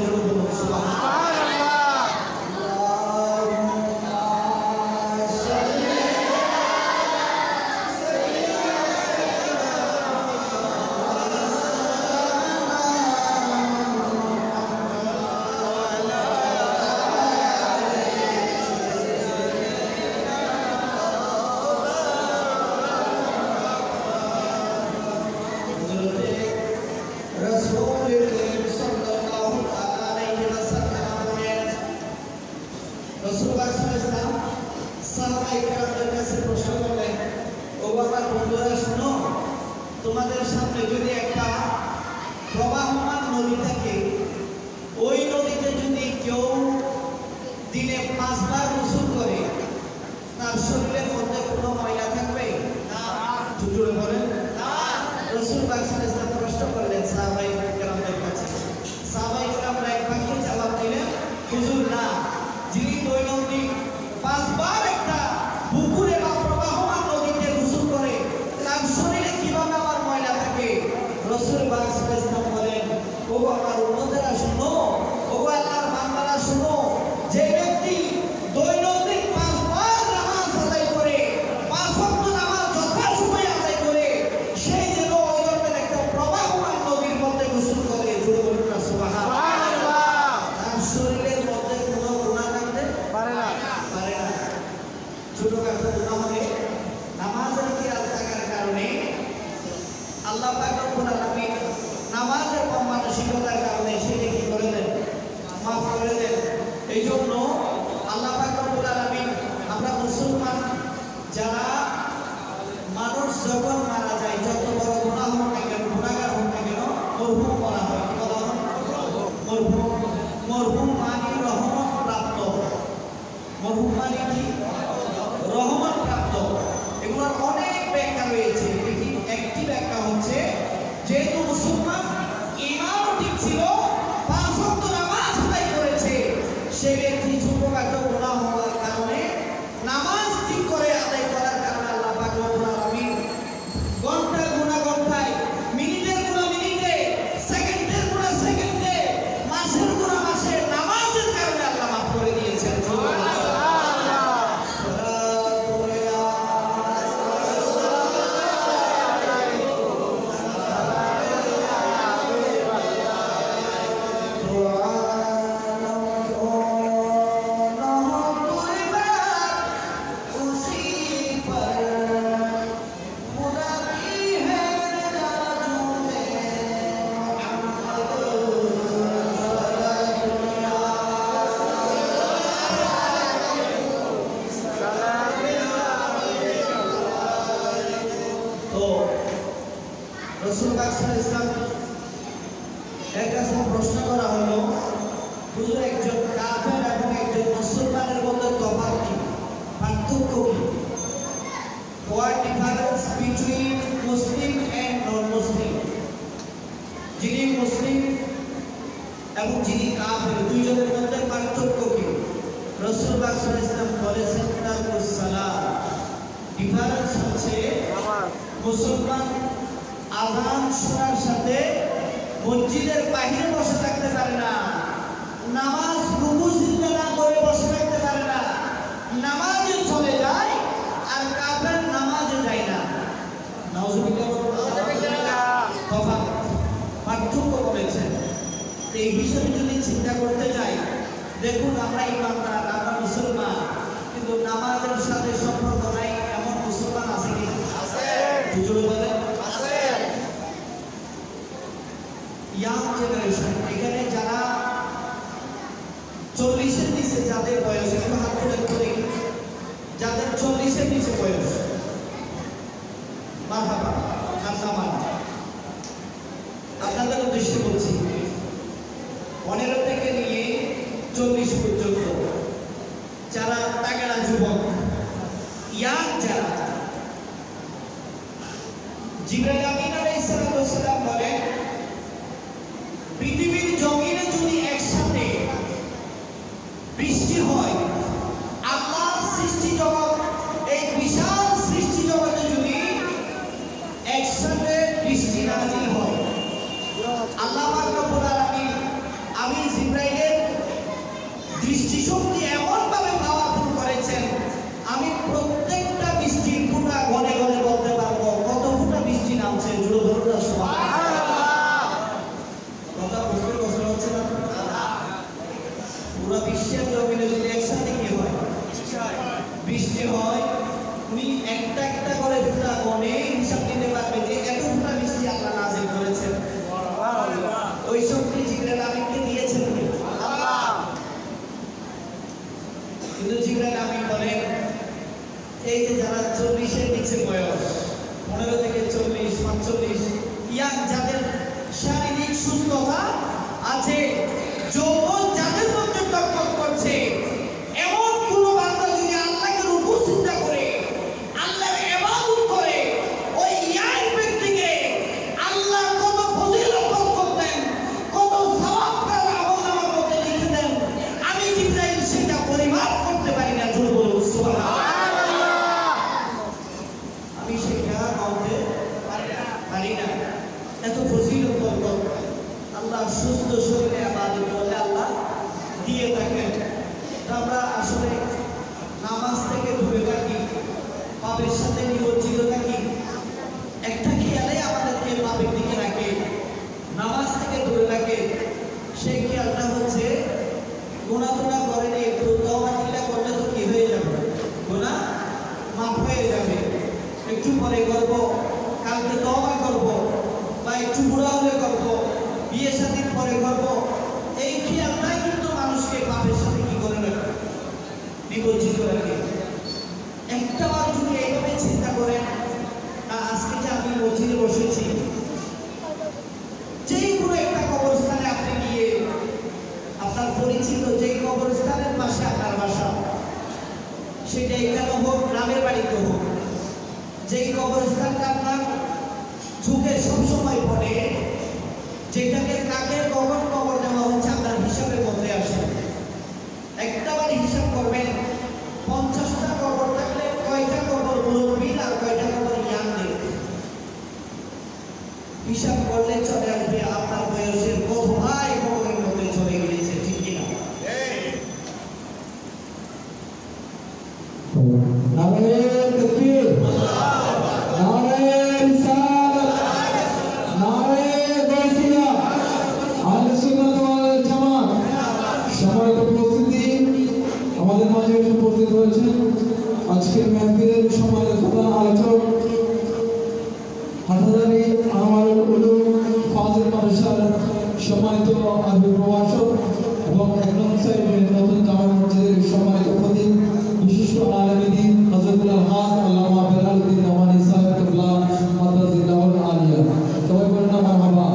তোমাদের সামনে যদি একটা প্রবাহমান নদী থাকে, ওই নদীতে যদি কেউ দিনে 5 বার গোসল করে, তার শরীরের মধ্যে কোনো ময়লা থাকবে না? জোরে বলেন না। রাসূল পাক সাল্লাল্লাহু আলাইহি ওয়াসাল্লাম প্রশ্ন করলেন সাহাবায়ে কেরামদের কাছে। সাহাবায়ে কেরামরা এক বাক্যে জবাব দিলেন, হুজুর না, যিনি দৈনন্দিন 5 বার একটা পুকুরে বা প্রবাহমান নদীতে গোসল করে, তার শরীরে কিভাবে আমার ময়লা থাকে? রাসূল পাক সাল্লাল্লাহু আলাইহি ওয়াসাল্লাম বলেন, ও আমার উম্মতেরা শুনো, ও আল্লাহর বান্দারা শুনো, যে ব্যক্তি দৈনন্দিন 5 বার নামাজ আদায় করে, 5 ওয়াক্ত নামাজ যথাসময়ে আদায় করে, সেই যেন ওই ধরনের একটা প্রবাহমান নদীর মধ্যে গোসল করে। জোরে বলুন না সুবহানাল্লাহ। তার শরীরের মধ্যে কোনো গুনাহ থাকতে পারে না। ছোটখাটো গুনাহ হলে নামাজের খেয়াল থাকার কারণে আল্লাহ পাক রব্বুল আলামিন নামাজের মানসিকতার কারণে সেটা কি করে দেন? মাফ করে দেন। এই জন্য আল্লাহ পাক রব্বুল আলামিন, আমরা মুসলমান যারা মানুষ যখন মারা যায়, যত বড় গুনাহ হোক না কেন, গুনাহগার হোক না কেন, মরহুম বলা হয়। কি বলা হয়? মরহুম। মরহুম মানে রহমত প্রাপ্ত। মরহুম মানে কি? রহমত প্রাপ্ত। এগুলোর অনেক ব্যাখ্যা রয়েছে। একটি ব্যাখ্যা হচ্ছে, যেহেতু মুসলমান ঈমান ঠিক ছিল, 5 ওয়াক্ত নামাজ আদায় করেছে, সে ব্যক্তি ছোটখাটো গুনাহ হওয়ার কারণে, নামাজ ঠিক করে আদায় করার কারণে আল্লাহ পাক রব্বুল আলামিন ঘন্টার গুনাহ ঘন্টায়, মিনিটের গুনাহ মিনিটে, সেকেন্ডের গুনাহ সেকেন্ডে, মাসের গুনাহ মাসে, নামাজের কারণে আল্লাহ মাফ করে দিয়েছেন। রাসূল পাক সাল্লাল্লাহু আলাইহি ওয়াসাল্লাম এর কাছে প্রশ্ন করা হলো, হুজুর একজন কাফের এবং একজন মুসলমানের মধ্যে তফাৎ কি, পার্থক্য কি? What difference between Muslim and non-Muslim? যিনি মুসলিম এবং যিনি কাফের, দুইজনের মধ্যে পার্থক্য কি? রাসূল পাক সাল্লাল্লাহু আলাইহি ওয়াসাল্লাম বলেছেন, তারকুস সালাত। ডিফারেন্স হচ্ছে, মুসলমান আযান শোনার সাথে মসজিদের বাইরে বসে থাকতে পারে না, নামাজ রুকু সিজদা না করে বসে থাকতে পারে না, নামাজে চলে যায়, আর কাফের নামাজে যায় না। নাউজুবিল্লাহ। তফাৎ, পার্থক্য বলেছেন। এই বিষয়ে যদি চিন্তা করতে যাই, দেখুন আমরা ইমানদার, আমরা মুসলমান, কিন্তু নামাজের সাথে সম্পর্ক নাই এমন মুসলমান আছে কি? আছে। জোরে বলেন আছে। ইয়াং জেনারেশন, এখানে যারা 40-এর নিচে, যাদের বয়স, একটু হাত তুলে দেখি, যাদের 40-এর নিচে বয়স, মারহাবা, হাসামান, আপনাদের উদ্দেশ্যে বলছি, 15 থেকে নিয়ে 40 পর্যন্ত যারা তাগড়া যুবক, ইয়াং যারা, জিবরাইল আমিন আলাইহিস সালাম নাজিল হয়। আল্লাহ পাক রব্বুল আলামিন আমি জিবরাইলের দৃষ্টিশক্তি এমনভাবে পাওয়ারফুল করেছেন, আমি প্রত্যেকটা বৃষ্টির ফোঁটা গনে গনে বলতে পারবো কত ফোঁটা বৃষ্টি নামছে। জোরে বলুন না সুবহানাল্লাহ। কথা বুঝতে কষ্ট হচ্ছে না? পুরো বিশ্বের জমিনে যদি একসাথে কি হয় বৃষ্টি হয়, উনি একটা একটা করে ফোঁটা গনে হিসাব দিতে পারবে যে এত ফোঁটা বৃষ্টি আল্লাহ নাযিল করেছেন। ওই শক্তি জিবরাইল আমিনকে দিয়েছেন আল্লাহ। কিন্তু জিবরাইল আমিন বলেন এই যে যারা 40-এর নিচে বয়স, 15 থেকে 40, 45 ইয়াং, যাদের শারীরিক সুস্থতা আছে, যৌবন যাদের মধ্যে টকটক করছে, এমন কোন বান্দা যদি আল্লাহকে রূপু চিন্তা করে আল্লাহর ইবাদত করে, ওই ইয়াং ব্যক্তিকে আল্লাহ কত ফজিলত করতেন, কত সওয়াব তার আমলনামার মধ্যে লিখে দেন, আমি জিবরাইল সেটা পরিমাপ করতে পারি না। জোরে বলুন সুবহানাল্লাহ। আমি সেটা বলতে পারি না। এত ফজিলত বরকত আল্লাহ সুস্থ শরীরে ইবাদত করলে আল্লাহ দিয়ে থাকেন। আমরা আসলে নামাজ থেকে দূরে থাকি, পাপের সাথে নিমজ্জিত থাকি। একটা খেয়ালে আমাদেরকে পাপের দিকে রাখে, নামাজ থেকে দূরে রাখে। সেই খেয়ালটা হচ্ছে গুনাহ টোনা করেনি, একটু তওবা করলে তো কি হয়ে যাবে, গুনাহ মাফ হয়ে যাবে। একটু পরে করব, কালকে তওবা করব, বা একটু বুড়া হলে করব, বিয়ে শাদীর পরে করব। এই খেয়ালটাই কিন্তু মানুষকে পাপের সাথে কি করে রাখে, নিমজ্জিত রাখে। একটা বার যদি এইভাবে চিন্তা করেন, আজকে যে আমি মসজিদে বসেছি, যেই কোনো একটা কবরস্থানে আপনি গিয়ে আপনার পরিচিত যেই কবরস্থানের পাশে আপনার বাসা, সেটা এখানে হোক গ্রামের বাড়িতে হোক, যেই কবরস্থানটা আপনার চোখে সবসময় পড়ে, যেটাকে কাকে কখন কবর দেওয়া হচ্ছে আপনার হিসাবের মধ্যে আসে। একটা বার হিসাব করবেন, 50টা কবর থাকলে কয়টা কবর মুরব্বী আর কয়টা কবর ইয়াংদের হিসাব করলে চলে আসবে আপনার বয়সের কত ভাই কবরের মধ্যে চলে গিয়েছে। ঠিক কিনা? নারে তাকবীর, নারে রিসালাত, নারে গায়সিয়া, আহলে সুন্নাত ওয়াল জামাত। সম্মানিত উপস্থিতি, আমাদের মাঝে এসে উপস্থিত হয়েছেন আজকের মাহফিলের সম্মানিত প্রধান আলোচক হাটহাজারী আনোয়ারুল উলুম ফাজিল মাদ্রাসার সম্মানিত আরবি প্রভাষক এবং 1 নং সাইডের নতুন জামে মসজিদের সম্মানিত খতিব, বিশিষ্ট আলেমে দ্বীন হযরতুল হাজ আল্লামা বেলালউদ্দিন নোমানী সাহেব কিবলা মাদ্রাসাতুল আলিয়া। সবাই বলেন না মারহাবা।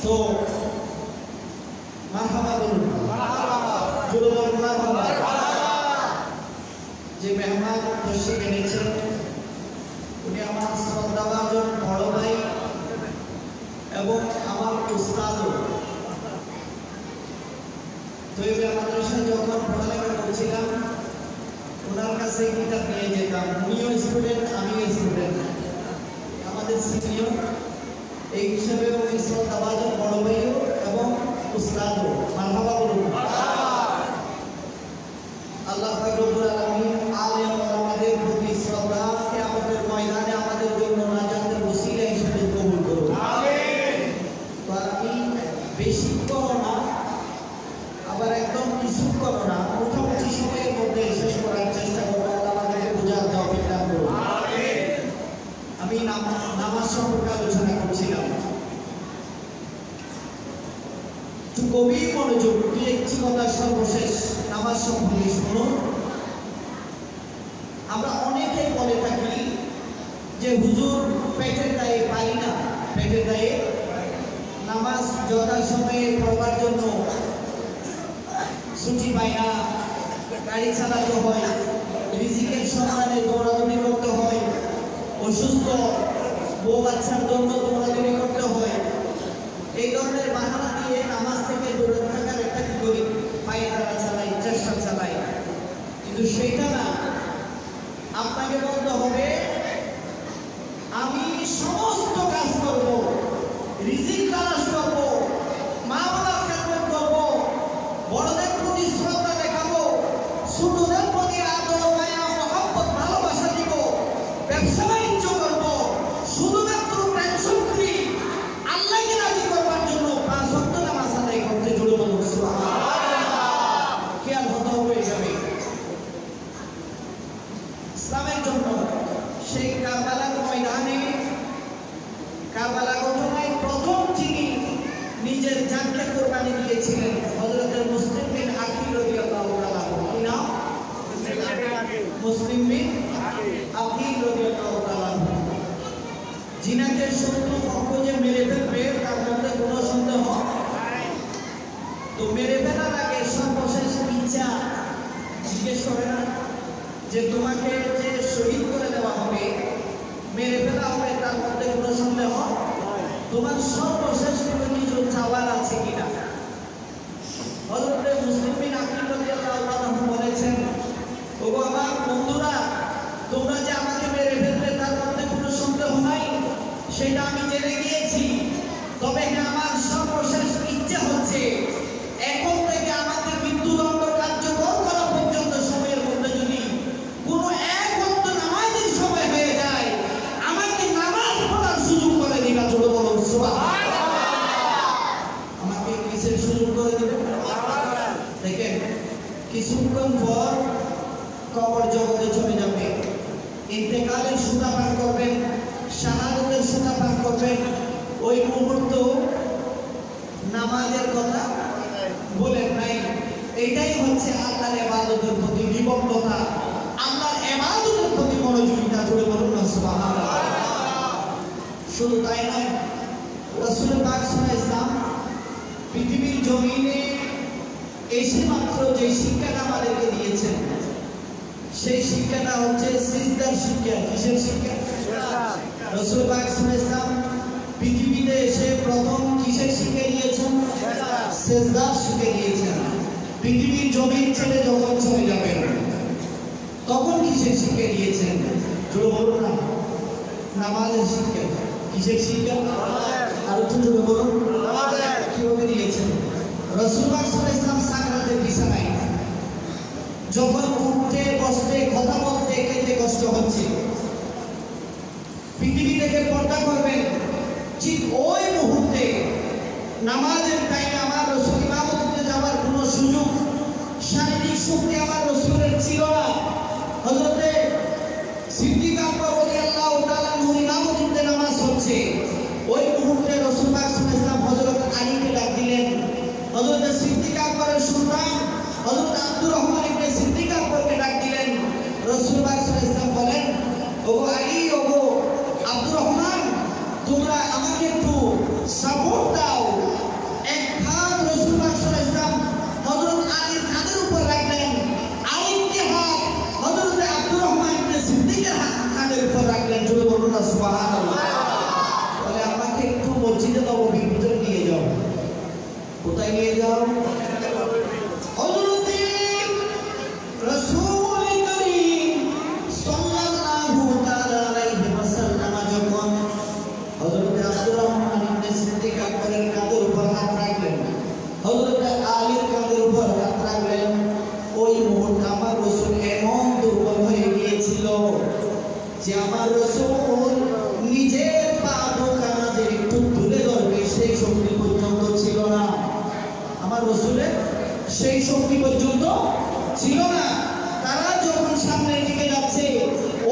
তো মারহাবা বলুন, জোরে বলুন মারহাবা। যে মেহমান তশরিফ এনেছেন উনি আমার শ্রদ্ধাভাজন বড় ভাই এবং আমার উস্তাদও। তো এই মাদ্রাসায় যখন পড়ালেখা করছিলাম ওনার কাছে কিতাব নিয়ে যেতাম। উনিও স্টুডেন্ট, আমিও স্টুডেন্ট, আমাদের সিনিয়র। এই হিসাবে উনি শ্রদ্ধাভাজন বড় ভাইও এবং উস্তাদও। মারহাবা বলুন। আল্লাহ পাক রব্বুল আলামিন আলেম ওলামাদের প্রতি কথা সর্বশেষ নামাজ সম্পর্কে শুনুন। আমরা অনেকেই বলে থাকি যে হুজুর পেটের দায়ে পারি না, পেটের দায়ে নামাজ যথাসময়ে পড়বার জন্য ছুটি পাই না, গাড়ি চালাতে হয়, রিজিকের সন্ধানে দৌড়াদৌড়ি করতে হয়, অসুস্থ বউ বাচ্চার জন্য দৌড়াদৌড়ি করতে হয়। এই ধরনের বাহানা দিয়ে নামাজ থেকে দূরে থাকার একটা কি করি, পায়ে দ্বারা চালাই, চেষ্টা চালাই। কিন্তু সেটা না, আপনাকে বলতে হবে আমি সমস্ত কাজ করব, রিজিক তালাশ করব, মা বাবার খেদমত করব, বড়দের প্রতি শ্রদ্ধা দেখাবো, ছোটদের প্রতি আদর মায়া মহব্বত ভালোবাসা দিব, ব্যবসা বাণিজ্য করব, শুধুমাত্র টেনশন ফ্রি আল্লাহকে রাজি করবার জন্য 5 ওয়াক্ত নামাজ আদায় করতে জুড়ে বলুন সুবহানাল্লাহ। খেয়াল হতে হবে যাবে ইসলামের জন্য। সেই কারবালার ময়দানে, কারবালা ঘটনায় প্রথম যিনি নিজের জানকে কোরবানি দিয়েছিলেন হযরত মুসলিম বিন আকিল রাদিয়াল্লাহু তাআলা। কি নাম? মুসলিম বিন আকিল রাদিয়াল্লাহু তাআলা। জিনাকে শত্রু পক্ষ যে মেরে ফেলবে তার মধ্যে কোনো সন্দেহ নাই। তো মেরে ফেলার আগে সর্বশেষ ইচ্ছা জিজ্ঞেস করে না যে তোমাকে যে শহীদ করে দেওয়া হবে, মেরে ফেলা হবে, তার মধ্যে কোনো সন্দেহ নাই, তোমার সর্বশেষ কোনো কিছু চাওয়ার আছে কিনা? হযরত মুসলিম বিন আকিল রাদিয়াল্লাহু তাআলা বলেছেন, ওগো আমার বন্ধুরা, তোমরা যে আমাকে মেরে ফেলবে তার মধ্যে কোনো সন্দেহ নাই, সেটা আমি জেনে গিয়েছি। তবে হ্যাঁ, আমার সর্বশেষ ইচ্ছা হচ্ছে এখন থেকে আমাকে মৃত্যুদণ্ড কার্যকর করা পর্যন্ত সময়ের মধ্যে যদি কোনো এক ওয়াক্ত নামাজের সময় হয়ে যায়, আমাকে নামাজ পড়ার সুযোগ করে দিবা। চলো বলুন সুবহানাল্লাহ। আমাকে কিসের সুযোগ করে দিবেন? দেখেন, কিছুক্ষণ পর কবর জগতে চলে যাবে, ইন্তেকালের সুতা পান করবেন, শাহাদাতের সুতা পান করবেন। ওই মুহূর্ত নামাজের কথা বলেন নাই। এটাই হচ্ছে আল্লাহর ইবাদতের প্রতি নিবদ্ধতা, আল্লাহর ইবাদতের প্রতি মনোযোগিতা। জুড়ে বলুন না সুবহানাল্লাহ। শুধু তাই নয়, রাসূল পাক সাল্লাল্লাহু আলাইহি ওয়াসাল্লাম পৃথিবীর জমিনে এসে মাত্র যে শিক্ষাটা আমাদেরকে দিয়েছেন, সেই শিক্ষাটা হচ্ছে সিজদার শিক্ষা। কিসের শিক্ষা? রাসূল পাক সাল্লাল্লাহু আলাইহি ওয়াসাল্লাম পৃথিবীতে এসে প্রথম কিসের শিক্ষা দিয়েছেন? সিজদার শিক্ষা দিয়েছেন। পৃথিবীর জমিন ছেড়ে যখন চলে যাবেন তখন কিসের শিক্ষা দিয়েছেন? জোরে বলুন না। নামাজের শিক্ষা। কিসের শিক্ষা? আর একটু জোরে বলুন। নামাজের। কিভাবে দিয়েছেন? রাসূল পাক সাল্লাল্লাহু আলাইহি ওয়াসাল্লাম সাকরাতের বিছানায় যখন উঠতে বসতে কথা বলতে খেতে কষ্ট হচ্ছে, পৃথিবী থেকে পর্দা করবেন, ঠিক ওই মুহূর্তে নামাজের টাইমে আমার রাসূল ইমামতিতে যাওয়ার কোনো সুযোগ, শারীরিক শক্তি আমার রাসূলের ছিল না। হযরতে সিদ্দিক আকবর রাদিয়াল্লাহু তাআলা আনহু ইমামতিতে নামাজ হচ্ছে, ওই মুহূর্তে রাসূল পাক সাল্লাল্লাহু আলাইহি ওয়াসাল্লাম হযরত আলীকে ডাক দিলেন। হযরতে সিদ্দিক আকবরের সন্তান হযরত আব্দুর রহমান ইবনে সিদ্দিক আকবরকে ডাক দিলেন। রাসূল পাক সাল্লাল্লাহু আলাইহি ওয়াসাল্লাম বলেন, ওগো আলী, ওগো আব্দুর রহমান, তোমরা আমাকে একটু সাপোর্ট দাও। এক হাত রাসূল পাক সাল্লাল্লাহু আলাইহি ওয়াসাল্লাম হযরত আলীর কাঁধের উপর রাখলেন, আরেকটি হাত হযরত আব্দুর রহমান ইবনে সিদ্দিকের কাঁধের উপর রাখলেন। জোরে বলুন না সুবহানাল্লাহ। বলে, আমাকে একটু মসজিদে নববীর ভিতরে নিয়ে যাও। কোথায় নিয়ে যাও? হযরত রাসূল করিম সাল্লাল্লাহু তাআলা আলাইহি ওয়াসাল্লাম যখন হযরত আব্দুর রহমান ইবনে সিদ্দিক আকবরের কাঁধের উপর হাত রাখলেন, হযরত আলীর কাঁধের উপর হাত রাখলেন, ওই মুহূর্তে আমার রাসূল এমন দুর্বল হয়ে গিয়েছিল যে আমার রাসূল নিজের পা দুখানা যে একটু তুলে ধরবে সেই শক্তি পর্যন্ত ছিল না। আমার রাসূলের সেই শক্তি পর্যন্ত ছিল না। তারা যখন সামনের দিকে যাচ্ছে,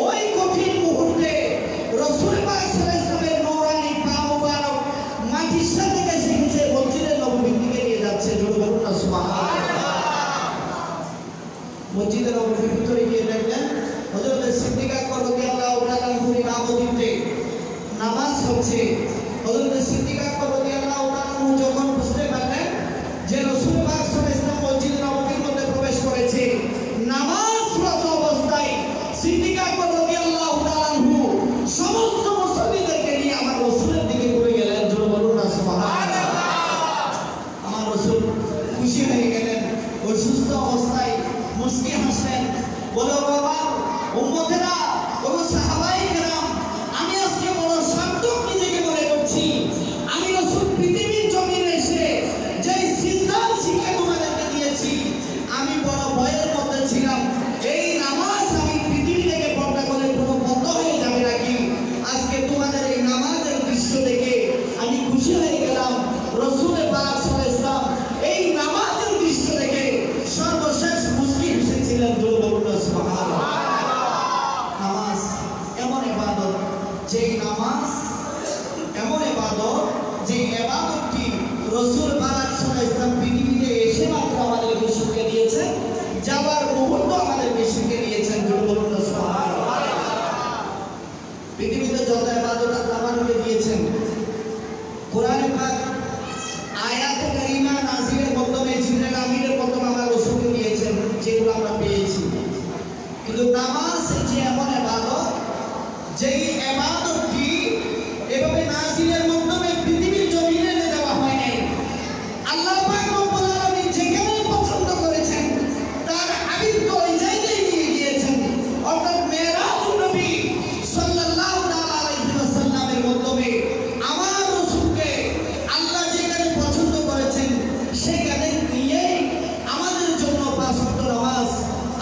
ওই কঠিন মুহূর্তে রাসূল পাক সাল্লাল্লাহু আলাইহি ওয়াসাল্লামের নূরানি পা মুবারক মাটির সাথে ঘেঁষে ঘেঁষে মসজিদে নববীর দিকে নিয়ে যাচ্ছে। জোরে বলুন না সুবহানাল্লাহ। করছে। হযরত সিদ্দিক আকবর রাদিয়াল্লাহু তাআলা যখন বুঝতে পারলেন যে রাসূল পাক সাল্লাল্লাহু আলাইহি ওয়াসাল্লাম মসজিদ নববীর মধ্যে প্রবেশ করেছে, নামাজরত অবস্থায় সিদ্দিক আকবর রাদিয়াল্লাহু তাআলা সমস্ত মুসল্লিদেরকে নিয়ে আমার রাসূলের দিকে ঘুরে গেলেন। জোরে বলুন না সুবহানাল্লাহ। আমার রাসূল খুশি হয়ে গেলেন, অসুস্থ অবস্থায় মুস্কি হাসলেন, বলো বাবা উম্মতেরা, ও সাহাবায়ে কেরাম, আমি আজকে বড় সার্থক নিজেকে মনে করছি। আমি রাসূল পৃথিবীর জমিনে এসে যে সিজদার শিক্ষা তোমাদেরকে দিয়েছি, আমি বড় ভয়ের মধ্যে ছিলাম এই নামাজ আমি পৃথিবী থেকে পর্দা করে কোনো বন্ধ হয়ে যাবে নাকি। আজকে তোমাদের এই নামাজের দৃশ্য দেখে আমি খুশি হয়ে গেলাম। রাসূল পাক সাল্লাল্লাহু আলাইহি ওয়াসাল্লাম এই নামাজের দৃশ্য দেখে সর্বশেষ মুস্কি হেসেছিলেন। জোরে বলুন না সুবহানাল্লাহ। নামাজ এমন ইবাদত, যেই নামাজ এমন ইবাদত, যে ইবাদতটি রাসূল পাক সাল্লাল্লাহু আলাইহি ওয়াসাল্লাম পৃথিবীতে এসে মাত্র আমাদেরকে শিক্ষা দিয়েছেন, যাওয়ার মুহূর্ত আমাদেরকে শিক্ষা দিয়েছেন। জোরে বলুন না সুবহানাল্লাহ। পৃথিবীতে যত ইবাদত আল্লাহ আমাদেরকে দিয়েছেন, কোরআনে পাক আয়াতে কারিমা নাযিলের মাধ্যমে জিবরাইল আমিনের মাধ্যমে আমার রাসূলকে দিয়েছেন, যেগুলো আমরা পেয়েছি। কিন্তু নামাজ যে এমন ইবাদত, যেই ইবাদতটি এভাবে নাযিলের মাধ্যমে পৃথিবীর জমিনে দেওয়া হয় নাই। আল্লাহ পাক রব্বুল আলামিন যেখানে পছন্দ করেছেন তার হাবিবকে ওই জায়গায় নিয়ে গিয়েছেন। অর্থাৎ মেরাজুন নবী সাল্লাল্লাহু তাআলা আলাইহি ওয়াসাল্লামের মাধ্যমে আমার রাসূলকে আল্লাহ যেখানে পছন্দ করেছেন সেখানে নিয়ে আমাদের জন্য পাঁচ ওয়াক্ত নামাজ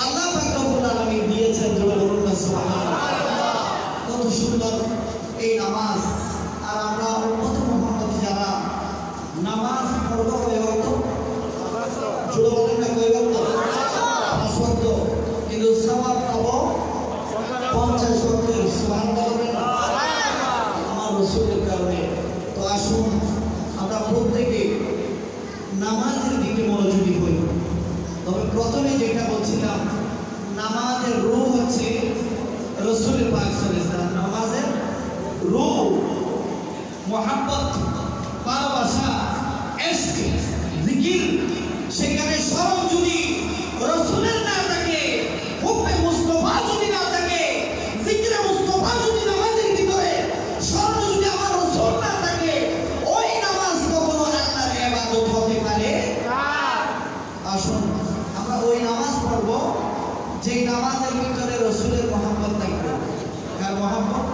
আল্লাহ পাক রব্বুল আলামিন দিয়েছেন। জোরে বলুন না সুবহানাল্লাহ। কত সুন্দর এই নামাজ। আর আমরা উম্মত মুহাম্মদ যারা নামাজ পড়ব কয় ওয়াক্ত? জোরে বলেন না, কয় ওয়াক্ত? পাঁচ ওয়াক্ত। কিন্তু সওয়াব পাবো 50 ওয়াক্তের। সুবহানাল্লাহ বলেন না? আমার রাসূলের কারণে। তো আসুন আমরা প্রত্যেকে নামাজের দিকে মনোযোগী হই। তবে প্রথমে যেটা বলছিলাম, নামাজের রূহ হচ্ছে রাসূল পাক সাল্লাল্লাহু আলাইহি ওয়াসাল্লাম। নামাজের রূহ মুহাব্বত, ভালোবাসা, ইশক, জিকির। সেখানে স্মরণ যদি রাসূলের না থাকে, হুব্বে মুস্তাফা যদি না থাকে, জিকিরে মুস্তাফা যদি নামাজের ভিতরে স্মরণ যদি আমার রাসূল না থাকে, ওই নামাজ কখনো আল্লাহর ইবাদত হতে পারে না। আসুন আমরা ওই নামাজ পড়ব যেই নামাজের ভিতরে রাসূলের মহব্বত থাকবে। কার মহব্বত?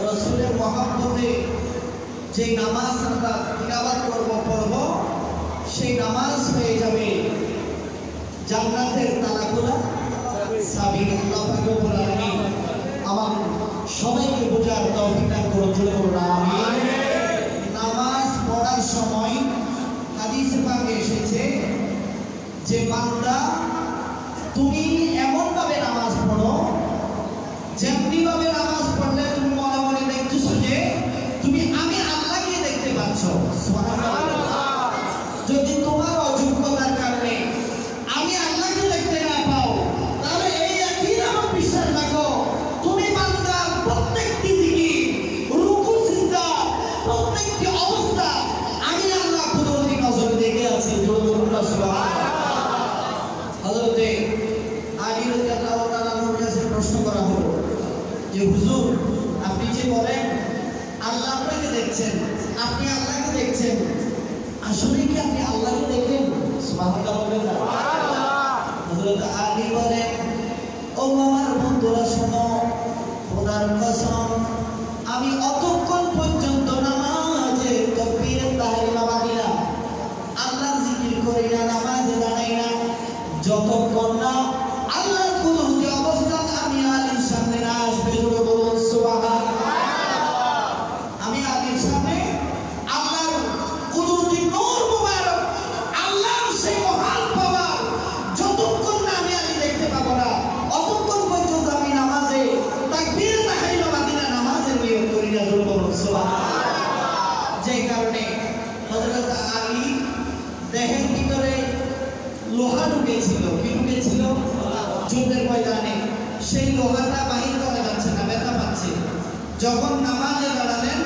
রাসূলের মহব্বতে যেই নামাজ আমরা তিলাওয়াত পড়ব, সেই নামাজ হয়ে যাবে জান্নাতের তালা খোলা চাবি। আল্লাহ পাক রব্বুল আলামিন আমার সবাইকে বোঝার তৌফিক দান করুন। জোরে বলুন আমিন। নামাজ পড়ার সময় হাদিসে পাকে এসেছে যে বান্দা তুমি এমন ভাবে নামাজ পড়ো, যেমনি ভাবে নামাজ পড়লে তুমি মনে মনে দেখতেছো যে তুমি আমি আল্লাহকে দেখতে পাচ্ছ। সুবহানাল্লাহ। যদি তোমার অযোগ্যতার কারণে আমি আল্লাহকে দেখতে না পাও, তাহলে এই একই আমার বিশ্বাস রাখো তুমি বান্দা প্রত্যেকটি দিকে রুকু সিজদা প্রত্যেকটি অবস্থা আমি আল্লাহ কুদরতি নজরে দেখে আছি। জোরে বলুন না সুবহানাল্লাহ। হযরতে আলী রাদিয়াল্লাহু তাআলা আনহুর কাছে প্রশ্ন করা হলো যে হুজুর, আপনি যে বলেন আল্লাহ আপনাকে দেখছেন, আপনি আল্লাহকে দেখছেন, আসলে কি আপনি আল্লাহকে দেখেন? সুবহানাল্লাহ বলেন না? হযরত আলী বলেন, ও আমার বন্ধুরা শোনো, খোদার কসম আমি অতক্ষণ পর্যন্ত নামাজে তাকবীরে তাহরিমা বাঁধি না, আল্লাহর জিকির করি না, নামাজে দাঁড়াই না, যতক্ষণ না আল্লাহর কুদরতি অবস্থান আমি আলীর সামনে না আসবে। জোরে বলুন সুবহানাল্লাহ। আমি আলীর সামনে আল্লাহর কুদরতি নূর মুবারক, আল্লাহর সেই মহান পাওয়ার যতক্ষণ না আমি আলী দেখতে পাবো না, অতক্ষণ পর্যন্ত আমি নামাজে তাকবীরে তাহরিমা বাঁধি না, নামাজের নিয়ত করি না। জোরে বলুন সুবহানাল্লাহ। যে কারণে হযরত আলী দেহের ভিতরে লোহা ঢুকেছিল। কি ঢুকেছিল? যুদ্ধের ময়দানে সেই লোহাটা বাহির করা যাচ্ছে না, ব্যথা পাচ্ছে। যখন নামাজে দাঁড়ালেন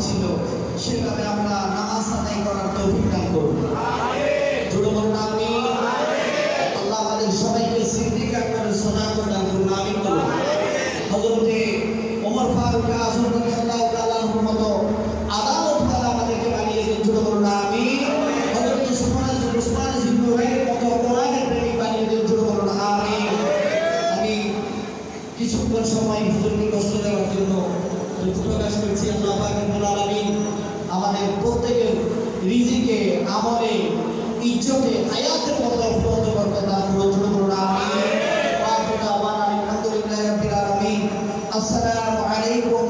ছিল সেভাবে আমরা নামাজ আদায় করার তৌফিক দান করুন। জোরে বলুন আমিন। আল্লাহ আমাদের সবাইকে সিদ্দিক আকবরের সদাকত দান করুন। আমিন বলুন। হযরতে ওমর ফারুক আযম রাদিয়াল্লাহু তাআলা আনহুর মতো আদালতওয়ালা আমাদেরকে বানিয়ে দিন। জোরে বলুন আমিন। হযরত উসমান ইবনে নুরাইনের মতো কোরআনের প্রেমিক বানিয়ে দিন। জোরে বলুন আমিন। আমি কিছুক্ষণ সময় হুজুরকে কষ্ট দেওয়ার জন্য প্রকাশ করছি। আল্লাহ পাক রব্বুল আলামিন আমাদের প্রত্যেকের রিজিকে, আমলে, ইজ্জতে, হায়াতের মধ্যে ফরজ বরকত দান করুন। জোরে বলুন আমিন। ওয়া আখিরু দাওয়ানা আলহামদুলিল্লাহি রাব্বিল আলামিন। আসসালামু আলাইকুম